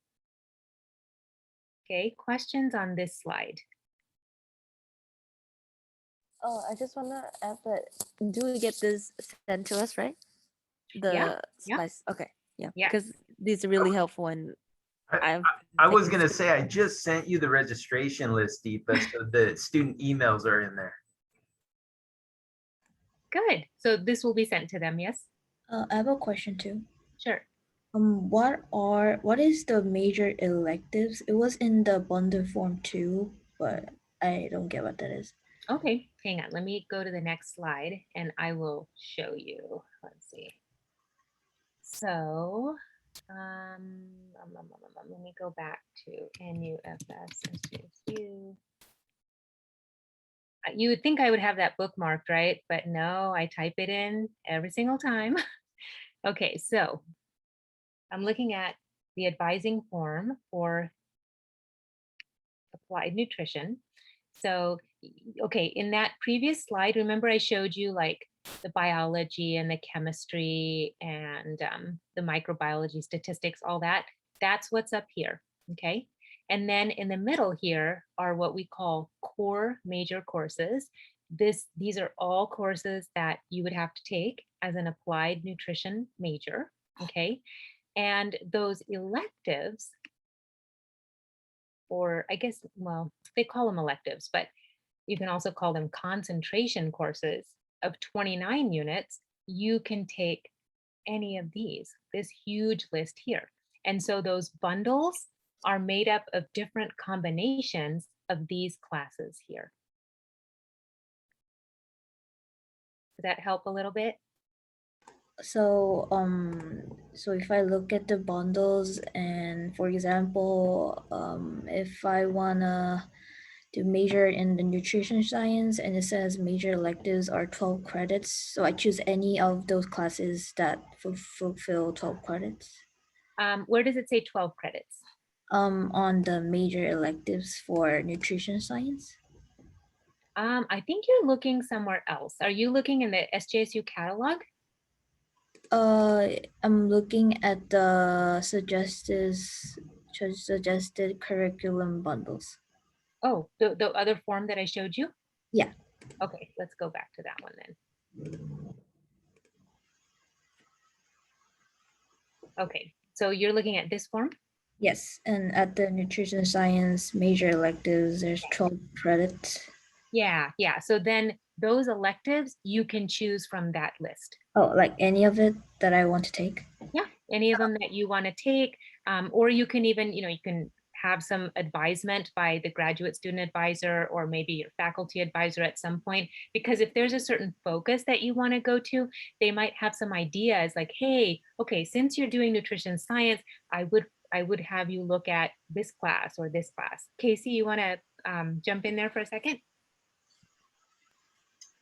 Okay, questions on this slide? Oh, I just want to add that, do we get this sent to us, right? Yeah, The yeah, slides. Okay. Yeah. yeah. Because these are really helpful, and I, I've I was taken gonna say, I just sent you the registration list, Deepa, so the student emails are in there. Good. So this will be sent to them, yes? I have a question too. Sure. What is the major electives? It was in the bundle form too, but I don't get what that is. Okay, hang on. Let me go to the next slide and I will show you. Let's see. So let me go back to NUFS SGSU. You would think I would have that bookmarked, right? But no, I type it in every single time. Okay, so I'm looking at the advising form for applied nutrition. So, okay, in that previous slide, remember I showed you like the biology and the chemistry and the microbiology, statistics, all that. That's what's up here, okay? And then in the middle here are what we call core major courses. These are all courses that you would have to take as an applied nutrition major, okay? And those electives, or I guess, well, they call them electives, but you can also call them concentration courses of 29 units. You can take any of these, this huge list here. And so those bundles are made up of different combinations of these classes here. Does that help a little bit? So if I look at the bundles and for example, if I wanna to major in the nutrition science and it says major electives are 12 credits, so I choose any of those classes that fulfill 12 credits. Where does it say 12 credits? On the major electives for nutrition science. I think you're looking somewhere else. Are you looking in the SJSU catalog? I'm looking at the suggested curriculum bundles. Oh, the other form that I showed you? Yeah. Okay, let's go back to that one then. Okay, so you're looking at this form? Yes, and at the nutrition science major electives, there's 12 credits. Yeah, yeah. So then those electives you can choose from that list. Oh, like any of it that I want to take? Yeah, any of them that you want to take, or you can even, you can have some advisement by the graduate student advisor or maybe your faculty advisor at some point, because if there's a certain focus that you want to go to, they might have some ideas like, hey, okay, since you're doing nutrition science, I would have you look at this class or this class. Casey, you want to jump in there for a second?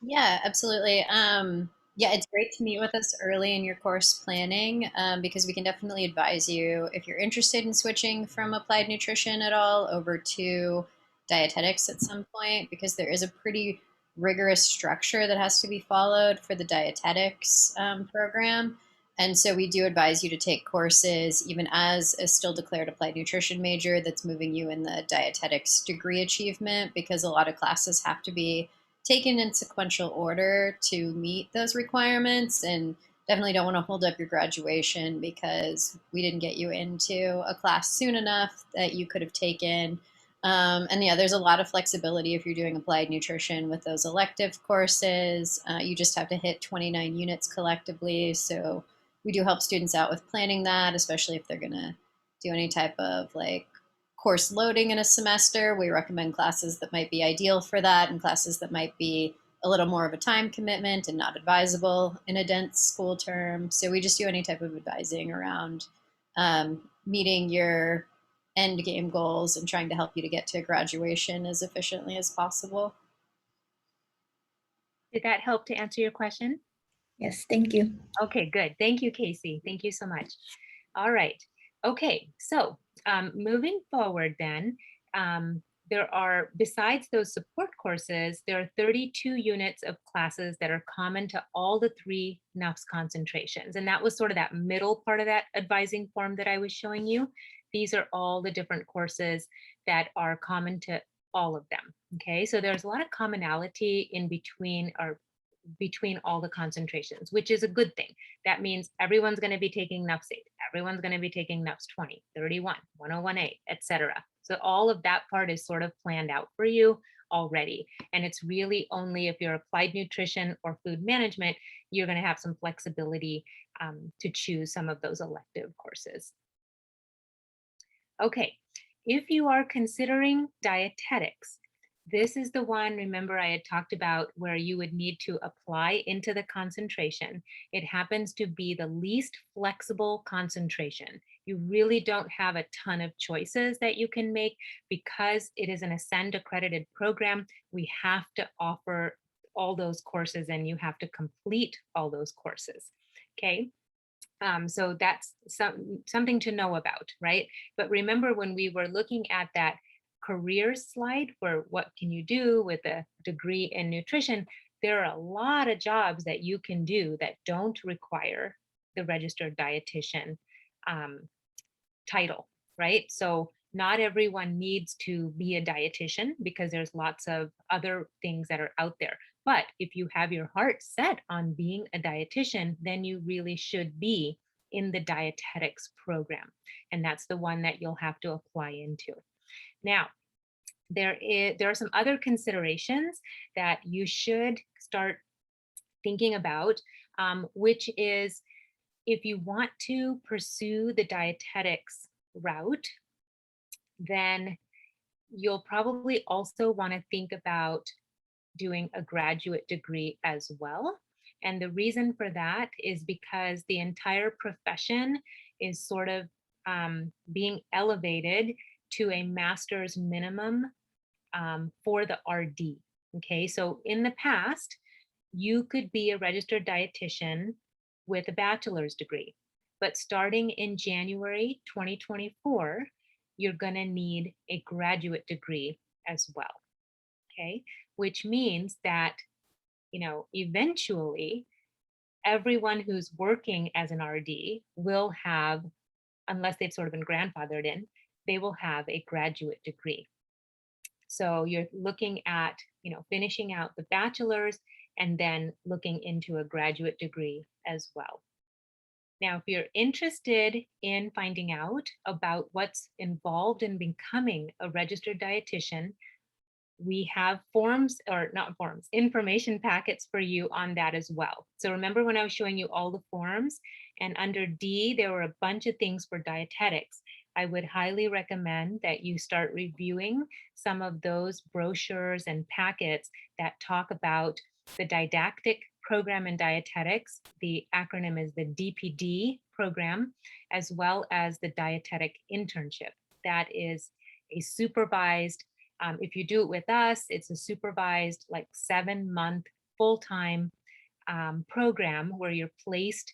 Yeah, absolutely. Yeah, it's great to meet with us early in your course planning because we can definitely advise you if you're interested in switching from applied nutrition at all over to dietetics at some point, because there is a pretty rigorous structure that has to be followed for the dietetics program. And so we do advise you to take courses even as a still declared applied nutrition major that's moving you in the dietetics degree achievement, because a lot of classes have to be taken in sequential order to meet those requirements. And definitely don't want to hold up your graduation because we didn't get you into a class soon enough that you could have taken. And yeah, there's a lot of flexibility if you're doing applied nutrition with those elective courses. You just have to hit 29 units collectively. So we do help students out with planning that, especially if they're going to do any type of like course loading in a semester. We recommend classes that might be ideal for that and classes that might be a little more of a time commitment and not advisable in a dense school term. So we just do any type of advising around meeting your end game goals and trying to help you to get to graduation as efficiently as possible. Did that help to answer your question? Yes, thank you. Okay, good. Thank you, Casey. Thank you so much. All right. Okay, so moving forward then, there are, besides those support courses, there are 32 units of classes that are common to all the 3 NUFS concentrations. And that was sort of that middle part of that advising form that I was showing you. These are all the different courses that are common to all of them. Okay, so there's a lot of commonality in between all the concentrations, which is a good thing. That means everyone's going to be taking NUFS 8, everyone's going to be taking NUFS 20, 31, 101A, etc. So all of that part is sort of planned out for you already. And it's really only if you're applied nutrition or food management, you're going to have some flexibility to choose some of those elective courses. Okay, if you are considering dietetics, this is the one, remember I had talked about, where you would need to apply into the concentration. It happens to be the least flexible concentration. You really don't have a ton of choices that you can make because it is an Ascend accredited program. We have to offer all those courses and you have to complete all those courses. Okay. So that's something to know about, right? But remember when we were looking at that careers slide for what can you do with a degree in nutrition, there are a lot of jobs that you can do that don't require the registered dietitian title, right? So not everyone needs to be a dietitian because there's lots of other things that are out there. But if you have your heart set on being a dietitian, then you really should be in the dietetics program. And that's the one that you'll have to apply into. Now, there are some other considerations that you should start thinking about, which is if you want to pursue the dietetics route, then you'll probably also want to think about doing a graduate degree as well. And the reason for that is because the entire profession is sort of being elevated to a master's minimum for the RD. Okay, so in the past, you could be a registered dietitian with a bachelor's degree, but starting in January 2024, you're going to need a graduate degree as well. Okay, which means that, you know, eventually everyone who's working as an RD will have, unless they've sort of been grandfathered in, they will have a graduate degree. So you're looking at, you know, finishing out the bachelor's and then looking into a graduate degree as well. Now, if you're interested in finding out about what's involved in becoming a registered dietitian, we have forms, or not forms, information packets for you on that as well. So remember when I was showing you all the forms, and under D, there were a bunch of things for dietetics. I would highly recommend that you start reviewing some of those brochures and packets that talk about the didactic program in dietetics. The acronym is the DPD program, as well as the dietetic internship. That is a supervised, if you do it with us, it's a supervised like 7-month full-time program where you're placed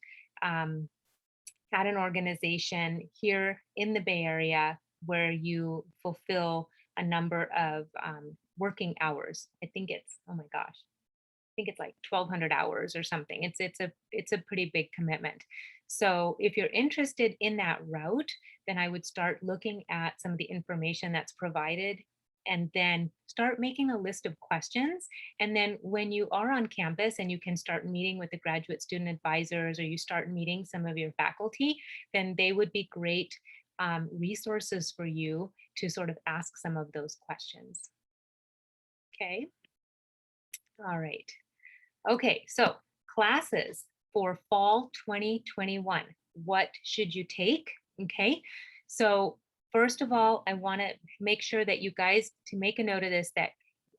at an organization here in the Bay Area where you fulfill a number of working hours. I think it's, oh my gosh, I think it's like 1,200 hours or something. It's a pretty big commitment. So if you're interested in that route, then I would start looking at some of the information that's provided and then start making a list of questions. And then when you are on campus and you can start meeting with the graduate student advisors, or you start meeting some of your faculty, then they would be great resources for you to sort of ask some of those questions. Okay. All right. Okay, so classes for fall 2021. What should you take? Okay, so first of all, I want to make sure that you guys, to make a note of this, that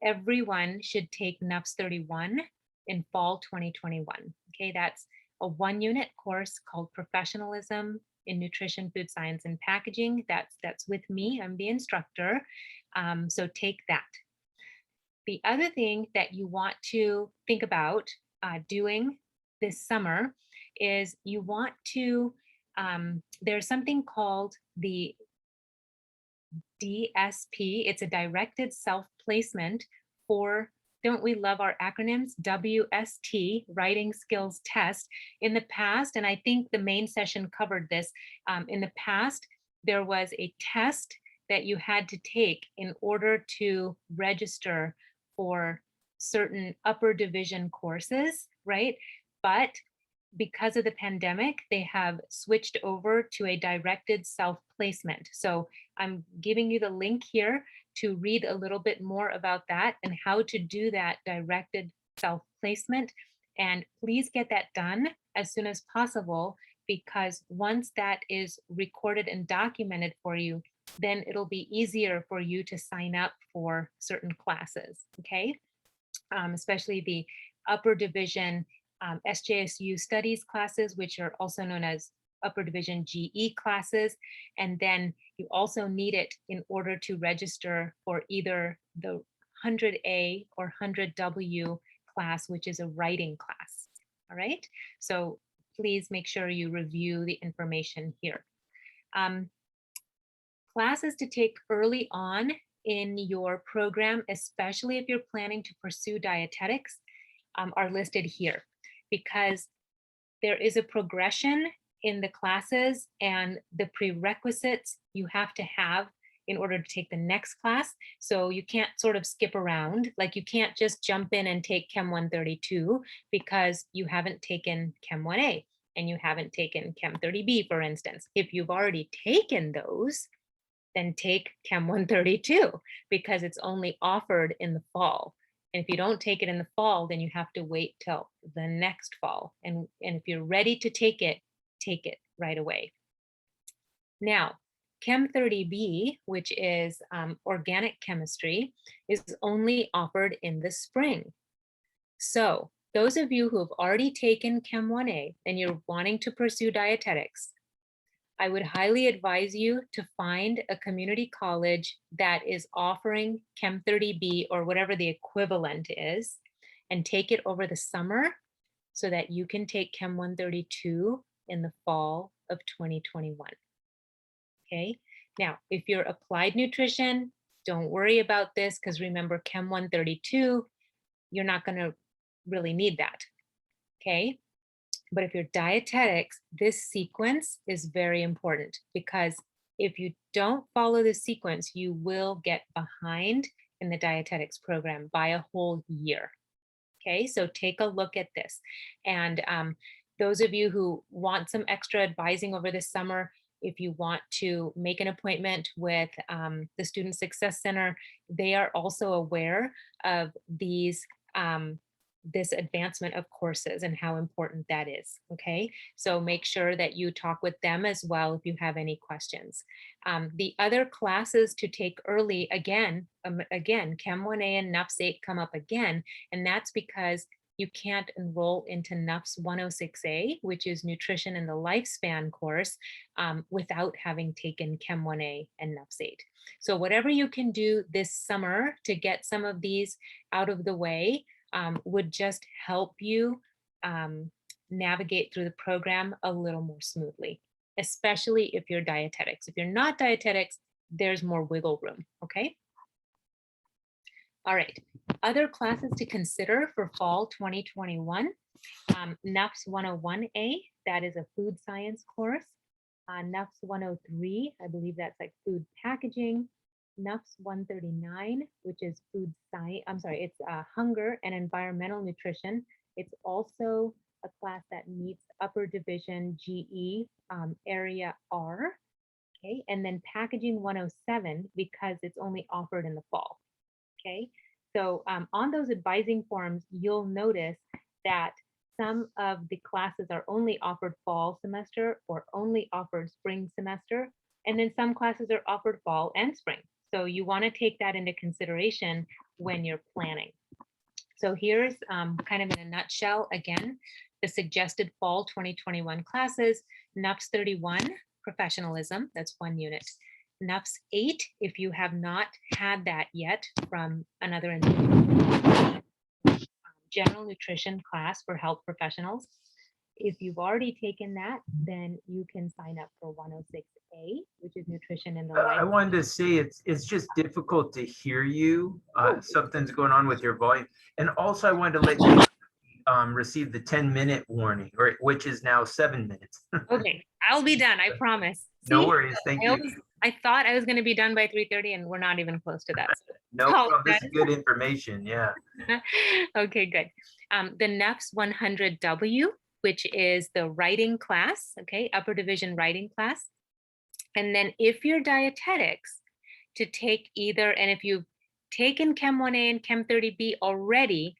everyone should take NUFS 31 in fall 2021. Okay, that's a 1-unit course called Professionalism in Nutrition, Food Science, and Packaging. That's with me. I'm the instructor. So take that. The other thing that you want to think about doing this summer is you want to, there's something called the DSP. It's a directed self-placement for, don't we love our acronyms, WST, Writing Skills Test. In the past, and I think the main session covered this, in the past, there was a test that you had to take in order to register for certain upper division courses, right? But because of the pandemic, they have switched over to a directed self-placement. So I'm giving you the link here to read a little bit more about that and how to do that directed self-placement. And please get that done as soon as possible, because once that is recorded and documented for you, then it'll be easier for you to sign up for certain classes, okay? Especially the upper division SJSU studies classes, which are also known as upper division GE classes. And then you also need it in order to register for either the 100A or 100W class, which is a writing class. All right, so please make sure you review the information here. Classes to take early on in your program, especially if you're planning to pursue dietetics, are listed here, because there is a progression in the classes and the prerequisites you have to have in order to take the next class. So you can't sort of skip around, like you can't just jump in and take Chem 132 because you haven't taken Chem 1A and you haven't taken Chem 30B, for instance. If you've already taken those, then take Chem 132 because it's only offered in the fall. And if you don't take it in the fall, then you have to wait till the next fall. And if you're ready to take it right away. Now, Chem 30B, which is organic chemistry, is only offered in the spring. So those of you who have already taken Chem 1A and you're wanting to pursue dietetics, I would highly advise you to find a community college that is offering Chem 30B or whatever the equivalent is, and take it over the summer so that you can take Chem 132 in the fall of 2021. Okay, now if you're applied nutrition, don't worry about this, because remember Chem 132, you're not going to really need that. Okay. But if you're dietetics, this sequence is very important, because if you don't follow the sequence, you will get behind in the dietetics program by a whole year. Okay, so take a look at this. And those of you who want some extra advising over this summer, if you want to make an appointment with the Student Success Center, they are also aware of these this advancement of courses and how important that is. Okay, so make sure that you talk with them as well if you have any questions. The other classes to take early, again, Chem 1A and NUFS 8 come up again, and that's because you can't enroll into NUFS 106A, which is Nutrition in the Lifespan course, without having taken Chem 1A and NUFS 8. So whatever you can do this summer to get some of these out of the way would just help you navigate through the program a little more smoothly, especially if you're dietetics. If you're not dietetics, there's more wiggle room, okay? All right, other classes to consider for fall 2021, NUFS 101A, that is a food science course. NUFS 103, I believe that's like food packaging. NUFS 139, which is food science. I'm sorry, it's hunger and environmental nutrition. It's also a class that meets upper division GE area R. Okay, and then packaging 107 because it's only offered in the fall. Okay, so on those advising forms, you'll notice that some of the classes are only offered fall semester or only offered spring semester, and then some classes are offered fall and spring. So you want to take that into consideration when you're planning. So here's kind of in a nutshell, again, the suggested fall 2021 classes. NUFS 31, professionalism, that's 1 unit. NUFS 8, if you have not had that yet from another general nutrition class for health professionals. If you've already taken that, then you can sign up for 106A, which is nutrition in the life. I wanted to say it's just difficult to hear you. Something's going on with your volume. And also I wanted to let you receive the 10-minute warning, which is now 7 minutes. Okay, I'll be done, I promise. No See? worries, thank you. I thought I was going to be done by 3:30 and we're not even close to that. So No problem, this is good information, yeah. Okay, good. The NUFS 100W, which is the writing class, okay, upper division writing class. And then if you're dietetics, to take either, and if you've taken Chem 1A and Chem 30B already,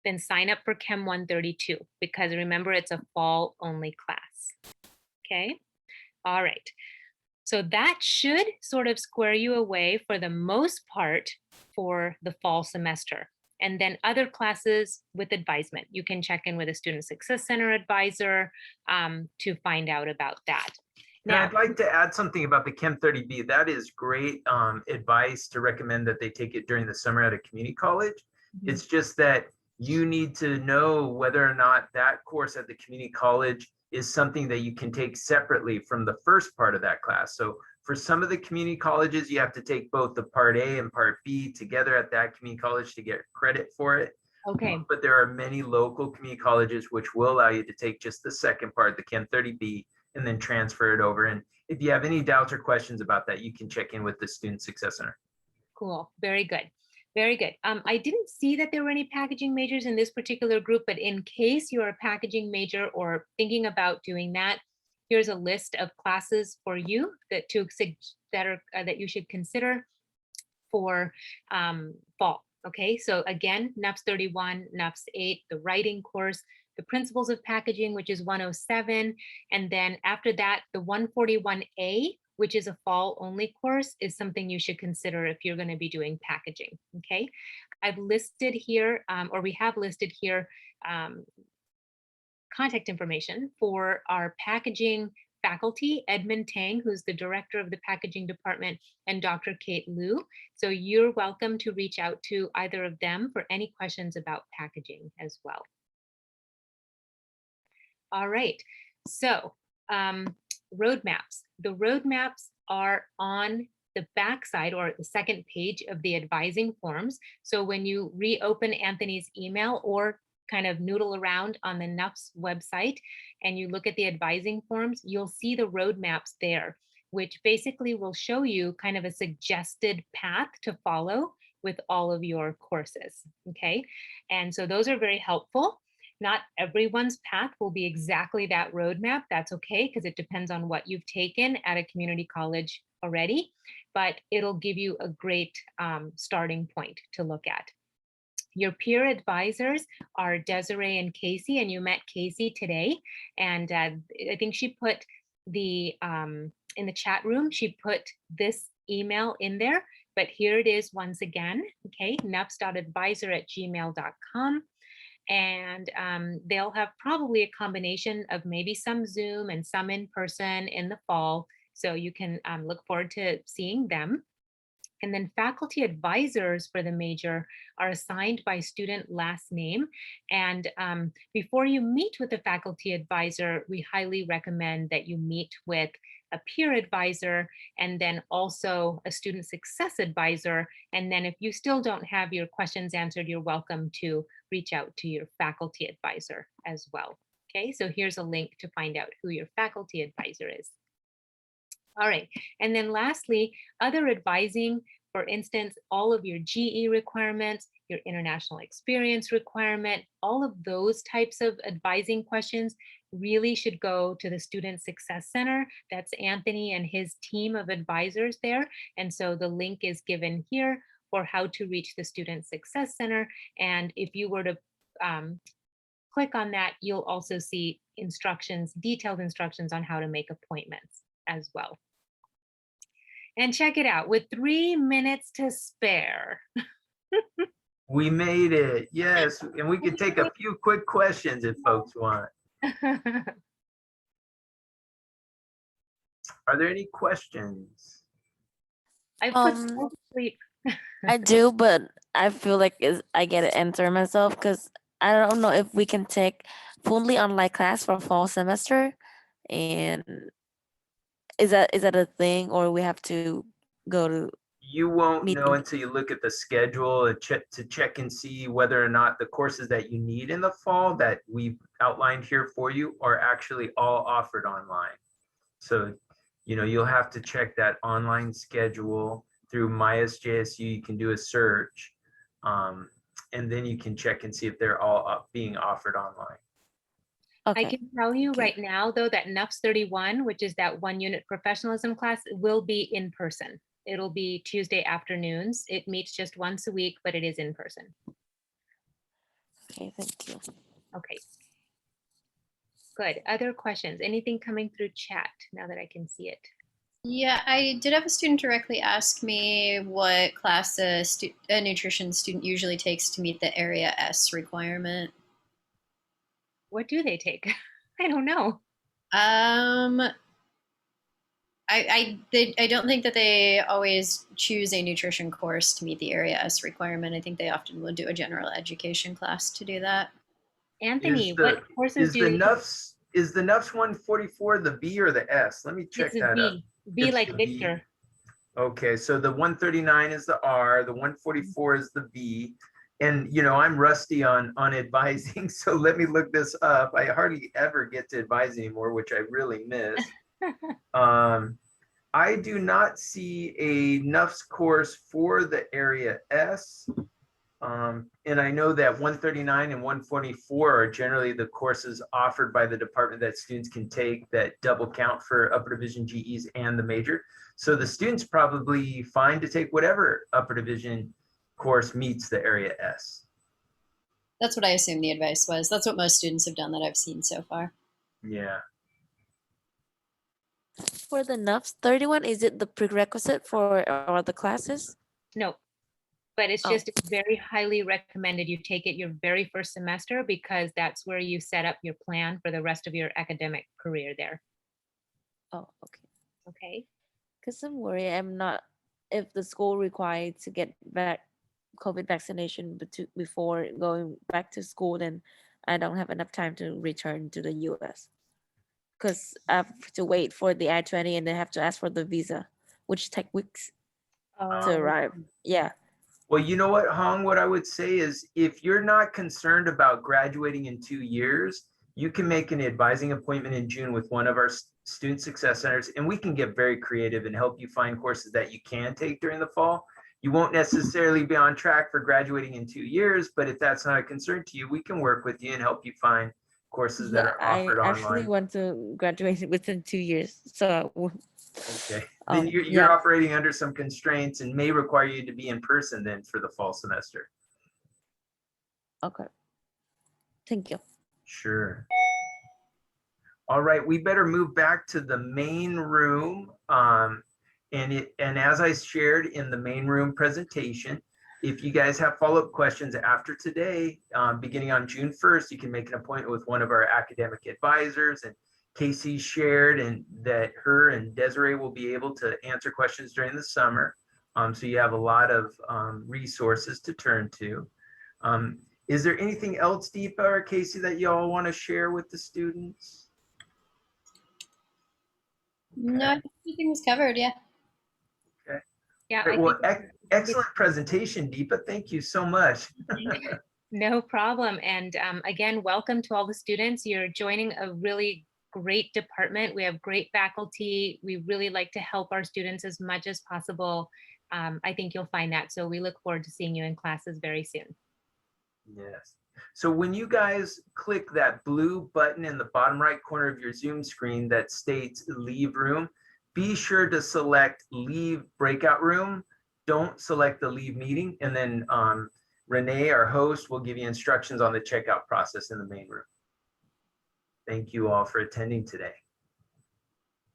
then sign up for Chem 132, because remember, it's a fall only class. Okay, all right. So that should sort of square you away for the most part for the fall semester. And then other classes with advisement. You can check in with a Student Success Center advisor to find out about that. Now, I'd like to add something about the Chem 30B. That is great advice to recommend that they take it during the summer at a community college. It's just that you need to know whether or not that course at the community college is something that you can take separately from the first part of that class. So for some of the community colleges, you have to take both the part A and part B together at that community college to get credit for it. Okay. But there are many local community colleges which will allow you to take just the second part, the Chem 30B, and then transfer it over. And if you have any doubts or questions about that, you can check in with the Student Success Center. Cool, very good. Very good. I didn't see that there were any packaging majors in this particular group, but in case you're a packaging major or thinking about doing that, here's a list of classes for you that you should consider for fall. Okay, so again, NUFS 31, NUFS 8, the writing course, the principles of packaging, which is 107, and then after that, the 141A, which is a fall only course, is something you should consider if you're going to be doing packaging. Okay, I've listed here, or we have listed here, contact information for our packaging faculty, Edmund Tang, who's the director of the packaging department, and Dr. Kate Liu. So you're welcome to reach out to either of them for any questions about packaging as well. All right, so roadmaps. The roadmaps are on the backside or the second page of the advising forms. So when you reopen Anthony's email or kind of noodle around on the NUFS website and you look at the advising forms, you'll see the roadmaps there, which basically will show you kind of a suggested path to follow with all of your courses, okay? And so those are very helpful. Not everyone's path will be exactly that roadmap. That's okay, because it depends on what you've taken at a community college already, but it'll give you a great starting point to look at. Your peer advisors are Desiree and Casey, and you met Casey today. And I think she put the, in the chat room, she put this email in there, but here it is once again, okay, nufs.advisor@gmail.com. And they'll have probably a combination of maybe some Zoom and some in person in the fall. So you can look forward to seeing them. And then faculty advisors for the major are assigned by student last name. And before you meet with a faculty advisor, we highly recommend that you meet with a peer advisor and then also a student success advisor. And then if you still don't have your questions answered, you're welcome to reach out to your faculty advisor as well. Okay, so here's a link to find out who your faculty advisor is. All right, and then lastly, other advising For instance, all of your GE requirements, your international experience requirement, all of those types of advising questions really should go to the Student Success Center. That's Anthony and his team of advisors there. And so the link is given here for how to reach the Student Success Center. And if you were to click on that, you'll also see instructions, detailed instructions on how to make appointments as well. And check it out, with 3 minutes to spare. We made it, yes, and we could take a few quick questions if folks want. Are there any questions? I put people to sleep. I do, but I feel like I get to answer myself because I don't know if we can take fully online class for fall semester, and is that a thing, or we have to go to You won't know meeting? until you look at the schedule and check and see whether or not the courses that you need in the fall that we've outlined here for you are actually all offered online. So, you know, you'll have to check that online schedule through MySJSU. You can do a search, and then you can check and see if they're all being offered online. I can tell you Okay. right now, though, that NUFS 31, which is that 1-unit professionalism class, will be in person. It'll be Tuesday afternoons. It meets just once a week, but it is in person. Okay, thank you. Okay. Good. Other questions? Anything coming through chat now that I can see it? Yeah, I did have a student directly ask me what class a nutrition student usually takes to meet the Area S requirement. What do they take? I don't know. I don't think that they always choose a nutrition course to meet the Area S requirement. I think they often will do a general education class to do that. Anthony, what courses Is do the you? NUFS, is the NUFS 144 the B or the S? Let me check It's a that up. V. V It's like the B. Victor. Okay, so the 139 is the R, the 144 is the B. And you know, I'm rusty on advising, so let me look this up. I hardly ever get to advise anymore, which I really miss. I do not see a NUFS course for the Area S. And I know that 139 and 144 are generally the courses offered by the department that students can take that double count for upper division GEs and the major. So the students probably fine to take whatever upper division course meets the Area S. That's what I assume the advice was. That's what most students have done that I've seen so far. Yeah. For the NUFS 31, is it the prerequisite for all the classes? No, but it's Oh. just very highly recommended you take it your very first semester because that's where you set up your plan for the rest of your academic career there. Oh, okay. Okay. Because I'm worried I'm not, if the school required to get back COVID vaccination before going back to school, then I don't have enough time to return to the US. Because I have to wait for the I-20 and then have to ask for the visa, which take weeks to arrive. Yeah. Well, you know what, Hong, what I would say is if you're not concerned about graduating in 2 years, you can make an advising appointment in June with one of our student success centers, and we can get very creative and help you find courses that you can take during the fall. You won't necessarily be on track for graduating in 2 years, but if that's not a concern to you, we can work with you and help you find courses that are offered I actually online. want to graduate within 2 years. So Okay, then you're yeah. operating under some constraints and may require you to be in person then for the fall semester. Okay. Thank you. Sure. All right, we better move back to the main room. And as I shared in the main room presentation, if you guys have follow-up questions after today, beginning on June 1st, you can make an appointment with one of our academic advisors, and Casey shared and that her and Desiree will be able to answer questions during the summer. So you have a lot of resources to turn to. Is there anything else, Deepa or Casey, that y'all want to share with the students? No, I think everything was covered. Yeah. Okay. Yeah. Great. Well, excellent presentation, Deepa. Thank you so much. No problem. And again, welcome to all the students. You're joining a really great department. We have great faculty. We really like to help our students as much as possible. I think you'll find that. So we look forward to seeing you in classes very soon. Yes. So when you guys click that blue button in the bottom right corner of your Zoom screen that states leave room, be sure to select leave breakout room. Don't select the leave meeting. And then Renee, our host, will give you instructions on the checkout process in the main room. Thank you all for attending today.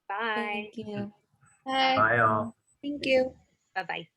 Bye. Thank you. Bye. Bye all. Thank you. Bye-bye.